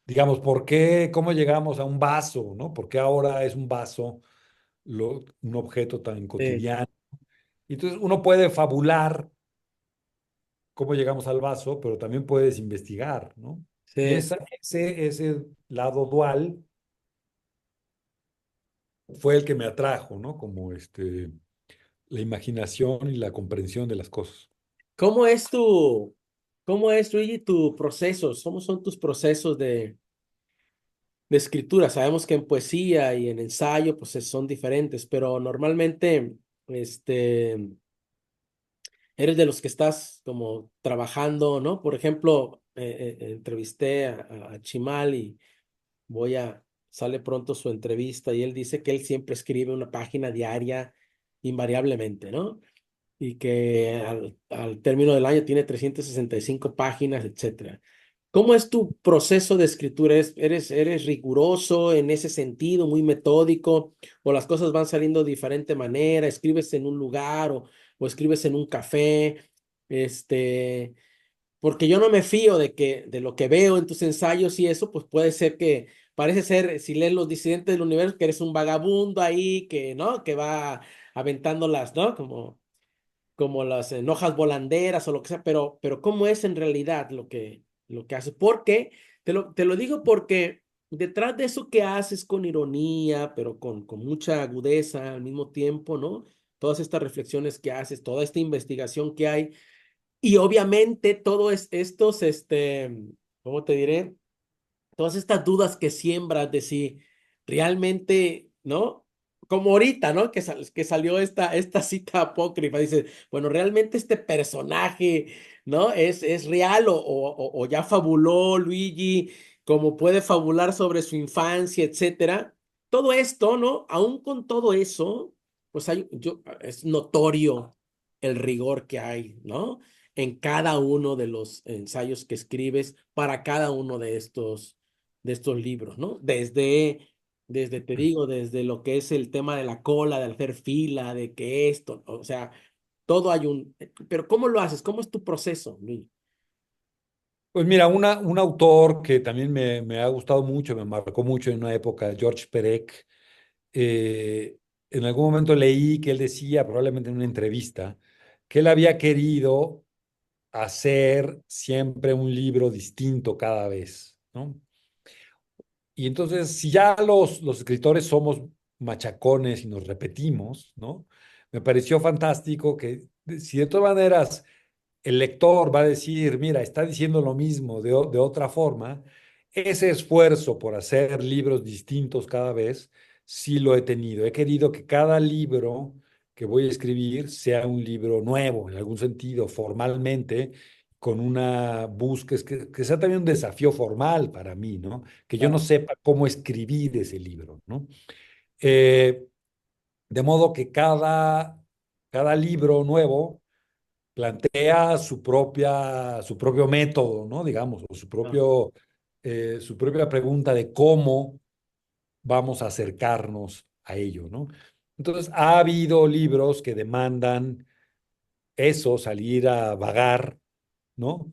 digamos, por qué, cómo llegamos a un vaso, ¿no? ¿Por qué ahora es un vaso un objeto tan sí, cotidiano? Y entonces uno puede fabular cómo llegamos al vaso, pero también puedes investigar, ¿no? Y sí. ese lado dual fue el que me atrajo, ¿no? Como la imaginación y la comprensión de las cosas. ¿Cómo es cómo es, Luigi, tu proceso? ¿Cómo son tus procesos de escritura? Sabemos que en poesía y en ensayo, pues son diferentes, pero normalmente, este, eres de los que estás como trabajando, ¿no? Por ejemplo, entrevisté a Chimal y sale pronto su entrevista y él dice que él siempre escribe una página diaria invariablemente, ¿no? Y que al término del año tiene 365 páginas, etcétera. ¿Cómo es tu proceso de escritura? Eres riguroso en ese sentido, muy metódico, o las cosas van saliendo de diferente manera? ¿Escribes en un lugar o escribes en un café? Este, porque yo no me fío de lo que veo en tus ensayos y eso, pues puede ser que, parece ser, si lees Los Disidentes del Universo, que eres un vagabundo ahí, que, ¿no? Que va aventando ¿no? Como las hojas volanderas o lo que sea, pero ¿cómo es en realidad lo que haces? Porque, te lo digo porque detrás de eso que haces con ironía, pero con mucha agudeza al mismo tiempo, ¿no? Todas estas reflexiones que haces, toda esta investigación que hay, y obviamente todo estos, ¿cómo te diré? Todas estas dudas que siembras de si realmente, ¿no? Como ahorita, ¿no? Que salió esta cita apócrifa, dice, bueno, realmente este personaje, ¿no? Es real o ya fabuló Luigi, como puede fabular sobre su infancia, etcétera. Todo esto, ¿no? Aún con todo eso, pues es notorio el rigor que hay, ¿no? En cada uno de los ensayos que escribes para cada uno de estos libros, ¿no? Te digo, desde lo que es el tema de la cola, de hacer fila, de que esto, o sea, todo hay pero ¿cómo lo haces? ¿Cómo es tu proceso, Luis? Pues mira, un autor que también me ha gustado mucho, me marcó mucho en una época, George Perec, en algún momento leí que él decía, probablemente en una entrevista, que él había querido hacer siempre un libro distinto cada vez, ¿no? Y entonces, si ya los escritores somos machacones y nos repetimos, ¿no? Me pareció fantástico que, si de todas maneras el lector va a decir, mira, está diciendo lo mismo de otra forma, ese esfuerzo por hacer libros distintos cada vez, sí lo he tenido. He querido que cada libro que voy a escribir sea un libro nuevo, en algún sentido, formalmente, con una búsqueda, que sea también un desafío formal para mí, ¿no? Que yo no Claro. sepa cómo escribir ese libro, ¿no? Eh, de modo que cada libro nuevo plantea su propio método, ¿no? Digamos, o Ah, su propia pregunta de cómo vamos a acercarnos a ello, ¿no? Entonces, ha habido libros que demandan eso, salir a vagar, ¿no?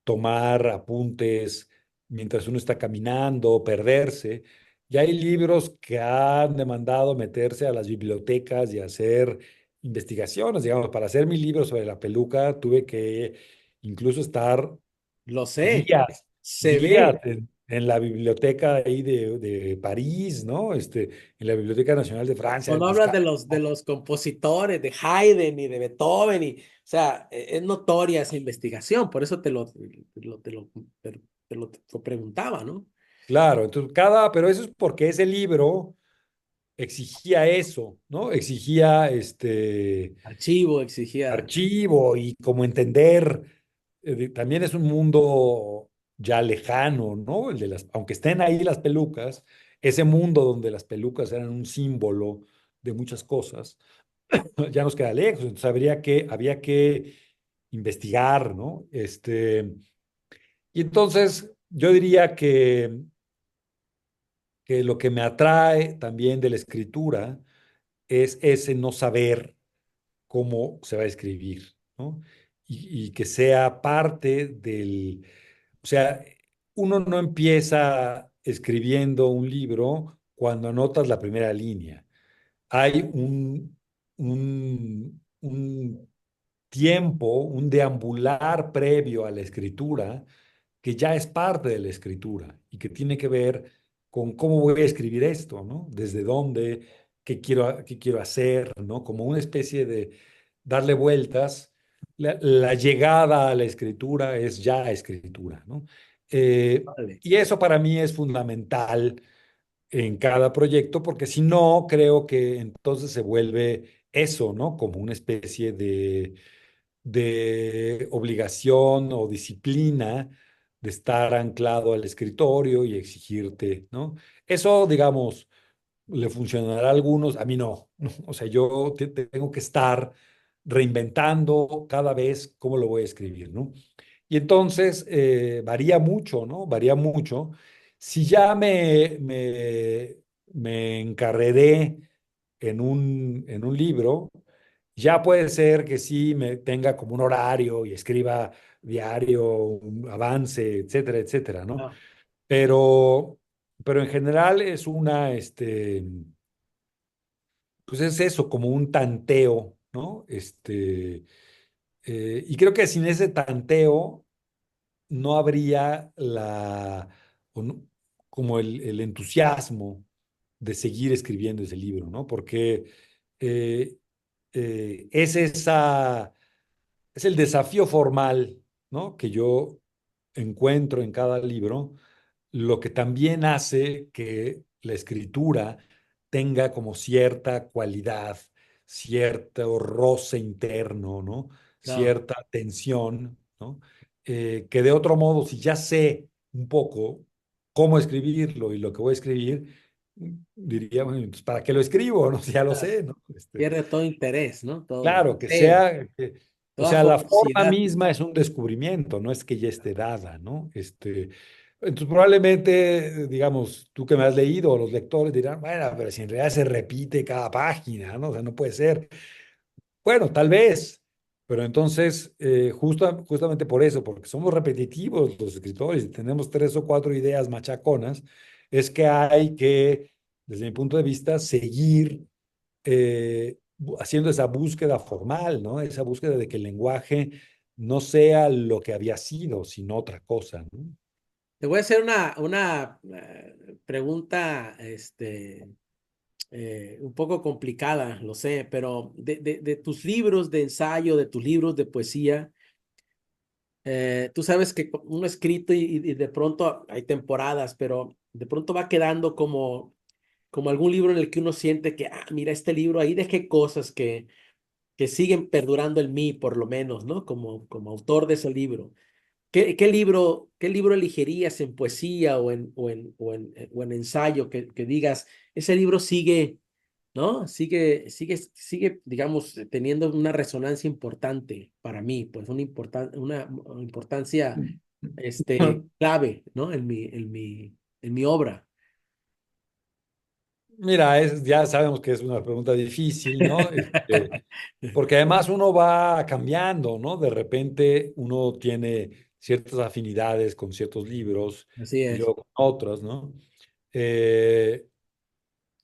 Tomar apuntes mientras uno está caminando, perderse. Y hay libros que han demandado meterse a las bibliotecas y hacer investigaciones. Digamos, para hacer mi libro sobre la peluca, tuve que incluso estar lo sé, días, se días ve. en la biblioteca ahí de París, ¿no? En la Biblioteca Nacional de Francia, Cuando hablas buscar. de los compositores, de Haydn y de Beethoven, y, o sea, es notoria esa investigación, por eso te lo preguntaba, ¿no? Claro, entonces pero eso es porque ese libro exigía eso, ¿no? Exigía Archivo exigía, archivo y como entender, también es un mundo ya lejano, ¿no? Aunque estén ahí las pelucas, ese mundo donde las pelucas eran un símbolo de muchas cosas, ya nos queda lejos, entonces había que investigar, ¿no? Y entonces yo diría que lo que me atrae también de la escritura es ese no saber cómo se va a escribir, ¿no? Y que sea parte o sea, uno no empieza escribiendo un libro cuando anotas la primera línea. Hay un tiempo, un deambular previo a la escritura que ya es parte de la escritura y que tiene que ver con cómo voy a escribir esto, ¿no? Desde dónde, qué quiero hacer, ¿no? Como una especie de darle vueltas. La llegada a la escritura es ya escritura, ¿no? vale, Y eso para mí es fundamental en cada proyecto, porque si no, creo que entonces se vuelve eso, ¿no? Como una especie de obligación o disciplina de estar anclado al escritorio y exigirte, ¿no? Eso, digamos, le funcionará a algunos, a mí no, ¿no? O sea, yo tengo que estar reinventando cada vez cómo lo voy a escribir, ¿no? Y entonces varía mucho, ¿no? Varía mucho. Si ya me encarreré en un libro, ya puede ser que sí me tenga como un horario y escriba diario, un avance, etcétera, etcétera, ¿no? ah, Pero, pero en general pues es eso, como un tanteo, ¿no? Y creo que sin ese tanteo no habría o no- como el entusiasmo de seguir escribiendo ese libro, ¿no? Porque eh, eh, es esa, es el desafío formal, ¿no? Que yo encuentro en cada libro, lo que también hace que la escritura tenga como cierta cualidad, cierto roce interno, ¿no? claro. Cierta tensión, ¿no? Que de otro modo, si ya sé un poco cómo escribirlo y lo que voy a escribir, diría, bueno, entonces, ¿para qué lo escribo? No, si ya lo Claro. sé, ¿no? Pierde todo interés, ¿no? Todo Claro, deseo, o toda sea, la forma jocosidad. misma es un descubrimiento, no es que ya esté dada, ¿no? Entonces probablemente, digamos, tú que me has leído, o los lectores dirán, bueno, pero si en realidad se repite cada página, ¿no? O sea, no puede ser. Bueno, tal vez, pero entonces, justamente por eso, porque somos repetitivos los escritores y tenemos tres o cuatro ideas machaconas, es que hay que, desde mi punto de vista, seguir haciendo esa búsqueda formal, ¿no? Esa búsqueda de que el lenguaje no sea lo que había sido, sino otra cosa, ¿no? Te voy a hacer una pregunta, un poco complicada, lo sé, pero de tus libros de ensayo, de tus libros de poesía, Tú sabes que uno escrito y de pronto hay temporadas, pero de pronto va quedando como algún libro en el que uno siente que, mira, este libro ahí dejé cosas que siguen perdurando en mí, por lo menos, ¿no? Como autor de ese libro. ¿Qué libro elegirías en poesía o en ensayo que digas, ese libro sigue, ¿no? Sigue, digamos, teniendo una resonancia importante para mí, pues una importancia, clave, ¿no? En mi obra. Mira, ya sabemos que es una pregunta difícil, ¿no? Porque además uno va cambiando, ¿no? De repente uno tiene ciertas afinidades con ciertos libros Así y es. luego con otros, ¿no? Eh,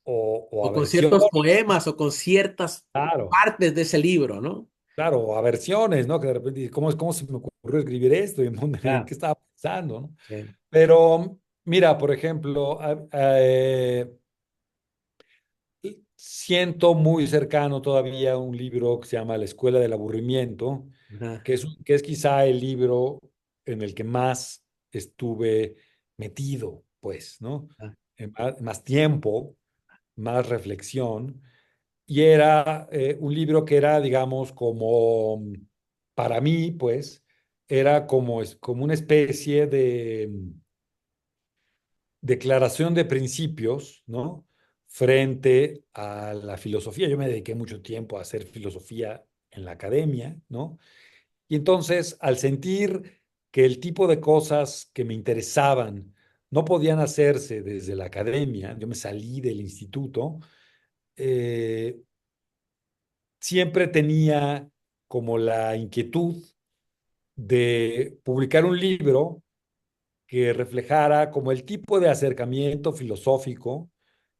o O con ciertos aversiones, poemas o con ciertas claro, partes de ese libro, ¿no? claro, o aversiones, ¿no? Que de repente, dices, cómo se me ocurrió escribir esto? ¿En Ah, qué estaba pensando, ¿no? sí. Pero mira, por ejemplo, siento muy cercano todavía un libro que se llama La Escuela del Aburrimiento, Ajá, que es quizá el libro en el que más estuve metido, pues, ¿no? ajá, Más tiempo, más reflexión. Y era un libro que era, digamos, como, para mí, pues, era como una especie de declaración de principios, ¿no? Frente a la filosofía. Yo me dediqué mucho tiempo a hacer filosofía en la academia, ¿no? Y entonces, al sentir que el tipo de cosas que me interesaban no podían hacerse desde la academia, yo me salí del instituto, eh, siempre tenía como la inquietud de publicar un libro que reflejara como el tipo de acercamiento filosófico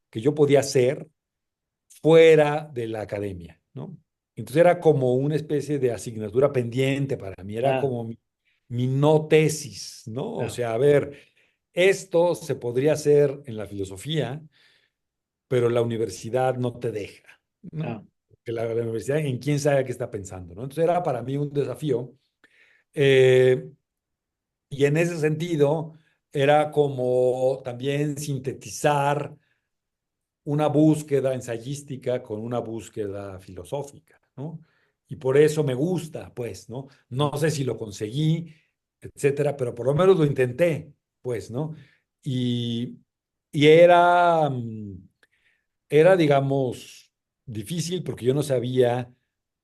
que yo podía hacer fuera de la academia, ¿no? Entonces era como una especie de asignatura pendiente para mí, era ah, como mi no tesis, ¿no? O ah, sea, a ver, esto se podría hacer en la filosofía, pero la universidad no te deja, ah, ¿no? Que la universidad, en quién sabe qué está pensando, ¿no? Entonces era para mí un desafío. eh, y en ese sentido, era como también sintetizar una búsqueda ensayística con una búsqueda filosófica, ¿no? Y por eso me gusta, pues, ¿no? ah, No sé si lo conseguí, etcétera, pero por lo menos lo intenté, pues, ¿no? Y, y era, digamos, difícil porque yo no sabía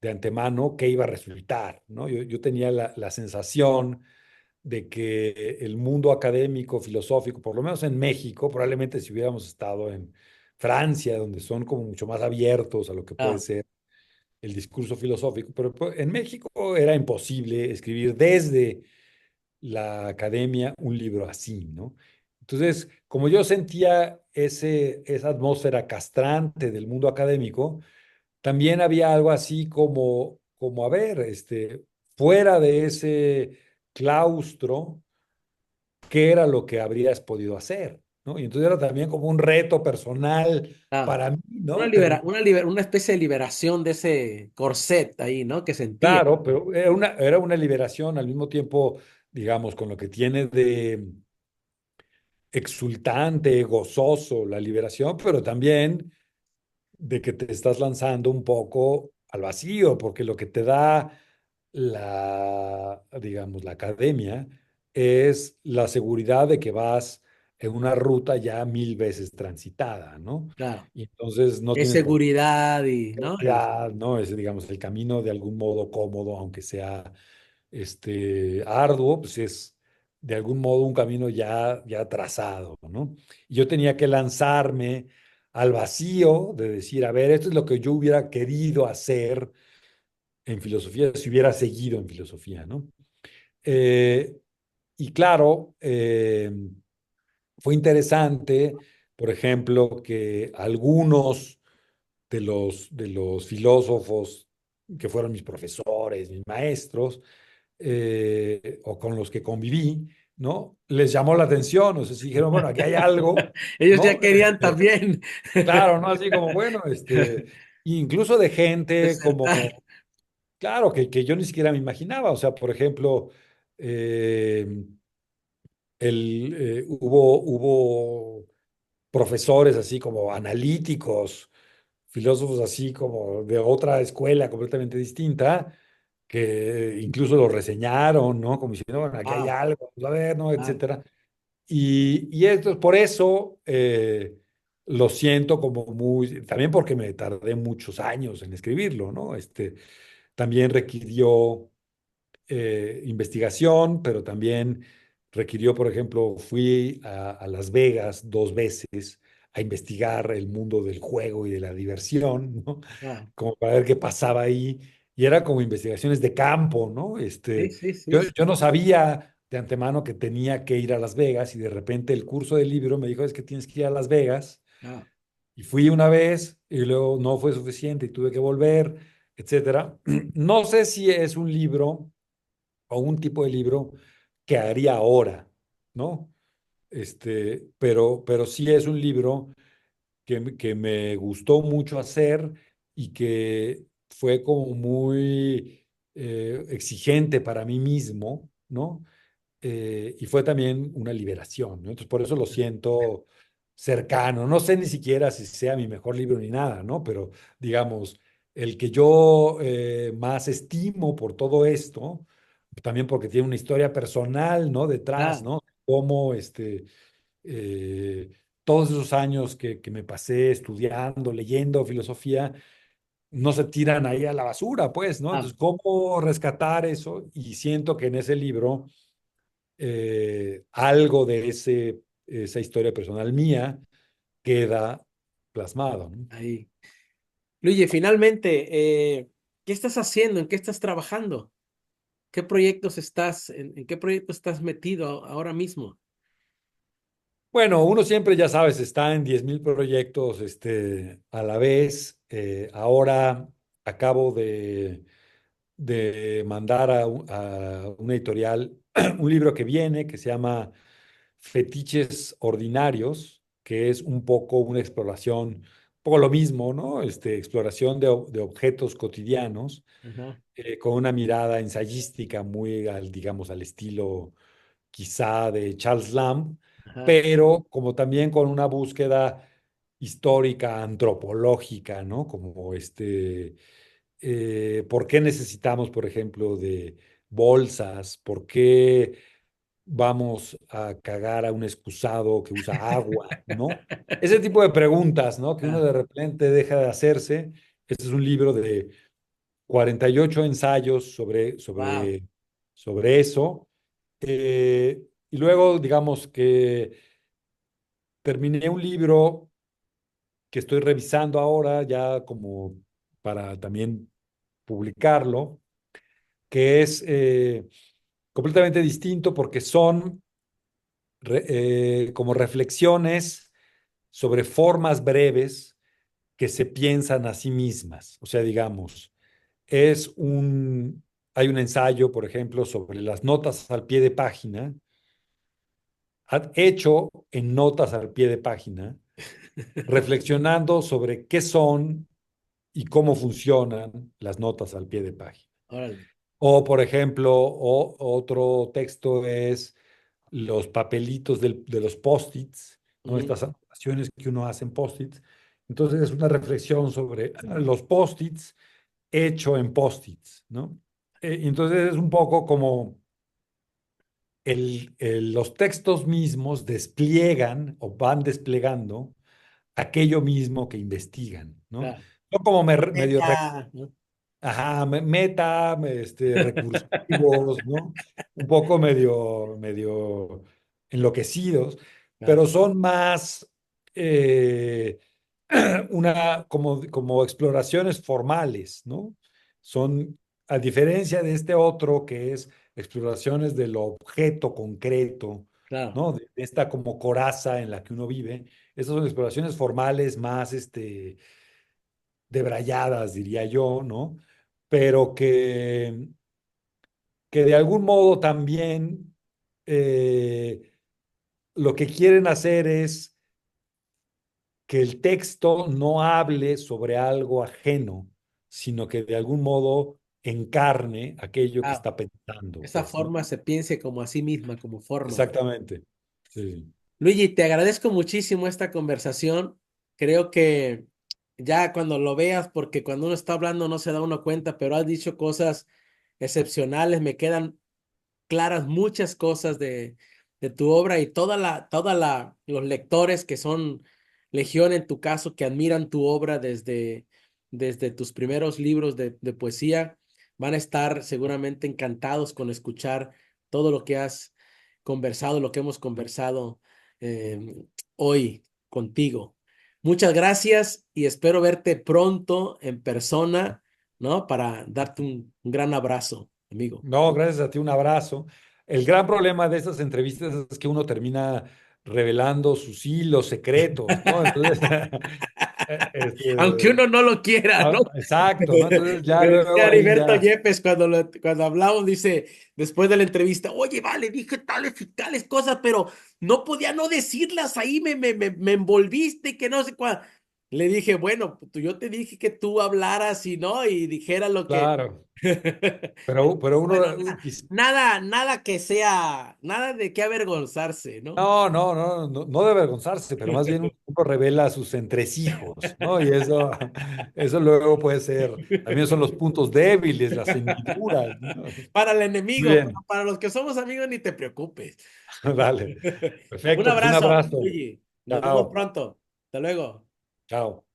de antemano qué iba a resultar, ¿no? Yo tenía la sensación de que el mundo académico, filosófico, por lo menos en México, probablemente si hubiéramos estado en Francia, donde son como mucho más abiertos a lo que puede ah, ser el discurso filosófico, pero pues, en México era imposible escribir desde la academia un libro así, ¿no? Entonces, como yo sentía esa atmósfera castrante del mundo académico, también había algo así como a ver, fuera de ese claustro, qué era lo que habrías podido hacer, ¿no? Y entonces era también como un reto personal ah. para mí, Una, ¿no? libera, una, liber- una especie de liberación de ese corset ahí, ¿no? Que sentía. Claro, pero era una liberación al mismo tiempo, digamos, con lo que tiene de exultante, gozoso la liberación, pero también de que te estás lanzando un poco al vacío, porque lo que te da digamos, la academia es la seguridad de que vas en una ruta ya 1000 veces transitada, ¿no? Claro. Y entonces no Es tienes por seguridad y, ¿no? ya, ¿no? Es, digamos, el camino de algún modo cómodo, aunque sea arduo, pues es de algún modo un camino ya trazado, ¿no? Y yo tenía que lanzarme al vacío de decir, a ver, esto es lo que yo hubiera querido hacer en filosofía si hubiera seguido en filosofía, ¿no? Eh, y claro, fue interesante, por ejemplo, que algunos de los filósofos que fueron mis profesores, mis maestros, o con los que conviví, ¿no? Les llamó la atención, o sea, sí dijeron, bueno, aquí hay algo, Ellos ya ¿no? querían también Claro, ¿no? Así como, bueno, incluso de gente desertar. como, claro, que yo ni siquiera me imaginaba, o sea, por ejemplo, eh, hubo profesores así como analíticos, filósofos así como de otra escuela completamente distinta, que incluso lo reseñaron, ¿no? Como diciendo, bueno, aquí hay Wow, algo, vamos a ver, ¿no? wow, Etcétera. Y esto, por eso lo siento como muy, también porque me tardé muchos años en escribirlo, ¿no? También requirió investigación, pero también requirió, por ejemplo, fui a Las Vegas 2 veces a investigar el mundo del juego y de la diversión, ¿no? wow. Como para ver qué pasaba ahí. Y era como investigaciones de campo, ¿no? Sí, sí, sí, Yo sí. no sabía de antemano que tenía que ir a Las Vegas y de repente el curso del libro me dijo, es que tienes que ir a Las Vegas. Wow, Y fui una vez y luego no fue suficiente y tuve que volver, etcétera. No sé si es un libro o un tipo de libro que haría ahora, ¿no? Pero sí es un libro que me gustó mucho hacer y que fue como muy exigente para mí mismo, ¿no? Y fue también una liberación, ¿no? Entonces por eso lo siento cercano. No sé ni siquiera si sea mi mejor libro ni nada, ¿no? Pero digamos, el que yo más estimo por todo esto, también porque tiene una historia personal, ¿no? Detrás, claro. ¿no? Cómo eh, todos esos años que me pasé estudiando, leyendo filosofía, no se tiran ahí a la basura, pues, ¿no? Ah, Entonces, ¿cómo rescatar eso? Y siento que en ese libro algo de esa historia personal mía queda plasmado, ¿no? ahí. Luigi, finalmente, ¿qué estás haciendo? ¿En qué estás trabajando? ¿Qué proyectos estás, en qué proyecto estás metido ahora mismo? Bueno, uno siempre, ya sabes, está en 10,000 proyectos a la vez. Ahora acabo de mandar a una editorial un libro que viene que se llama Fetiches Ordinarios, que es un poco una exploración, un poco lo mismo, ¿no? Exploración de objetos cotidianos Ajá, con una mirada ensayística muy digamos, al estilo quizá de Charles Lamb, ajá, pero como también con una búsqueda histórica, antropológica, ¿no? Como ¿por qué necesitamos, por ejemplo, de bolsas? ¿Por qué vamos a cagar a un excusado que usa agua, ¿no? Ese tipo de preguntas, ¿no? Que uno ah, de repente deja de hacerse. Este es un libro de 48 ensayos wow, sobre eso. Y luego, digamos que terminé un libro que estoy revisando ahora, ya como para también publicarlo, que es completamente distinto porque son como reflexiones sobre formas breves que se piensan a sí mismas. O sea, digamos, hay un ensayo, por ejemplo, sobre las notas al pie de página, hecho en notas al pie de página, reflexionando sobre qué son y cómo funcionan las notas al pie de página. órale. O, por ejemplo, otro texto es los papelitos de los post-its, ¿no? Ujú, Estas anotaciones que uno hace en post-its. Entonces es una reflexión sobre los post-its hecho en post-its, ¿no? Entonces es un poco como los textos mismos despliegan o van desplegando aquello mismo que investigan, ¿no? claro. Son como medio Neta, ¿no? ajá, recursivos, ¿no? Un poco medio enloquecidos, Claro, pero son más eh, como exploraciones formales, ¿no? Son, a diferencia de este otro que es exploraciones del objeto concreto, claro, ¿no? De esta como coraza en la que uno vive. Estas son exploraciones formales más, debrayadas, diría yo, ¿no? Pero que de algún modo también lo que quieren hacer es que el texto no hable sobre algo ajeno, sino que de algún modo encarne aquello que Ah, está pensando, esa pues, ¿no? forma se piense como a sí misma, como forma. Exactamente. Sí. Luigi, te agradezco muchísimo esta conversación. Creo que ya cuando lo veas, porque cuando uno está hablando no se da uno cuenta, pero has dicho cosas excepcionales, me quedan claras muchas cosas de tu obra y los lectores que son legión en tu caso, que admiran tu obra desde tus primeros libros de poesía, van a estar seguramente encantados con escuchar todo lo que has conversado, lo que hemos conversado hoy contigo. Muchas gracias y espero verte pronto en persona, ¿no? Para darte un gran abrazo, amigo. No, gracias a ti, un abrazo. El gran problema de estas entrevistas es que uno termina revelando sus hilos secretos, ¿no? Entonces, Aunque este, uno no lo quiera, ¿no? exacto, ¿no? Entonces ya Me luego decía ahí Heriberto ya, Yepes cuando hablamos, dice, después de la entrevista, oye, vale, dije tales y tales cosas, pero no podía no decirlas ahí, me envolviste, que no sé cuál. Le dije, bueno, yo te dije que tú hablaras y no, y dijera lo que... claro, pero uno, Bueno, nada que sea, nada de qué avergonzarse, ¿no? no debe avergonzarse, pero más bien uno revela sus entresijos, ¿no? Y eso, eso luego puede ser, también son los puntos débiles, las hendiduras, ¿no? Para el Muy enemigo, pero bien, para los que somos amigos ni te preocupes. dale, Un perfecto, pues un abrazo, abrazo, Luigi. Nos vemos chao, pronto. Hasta luego. chao.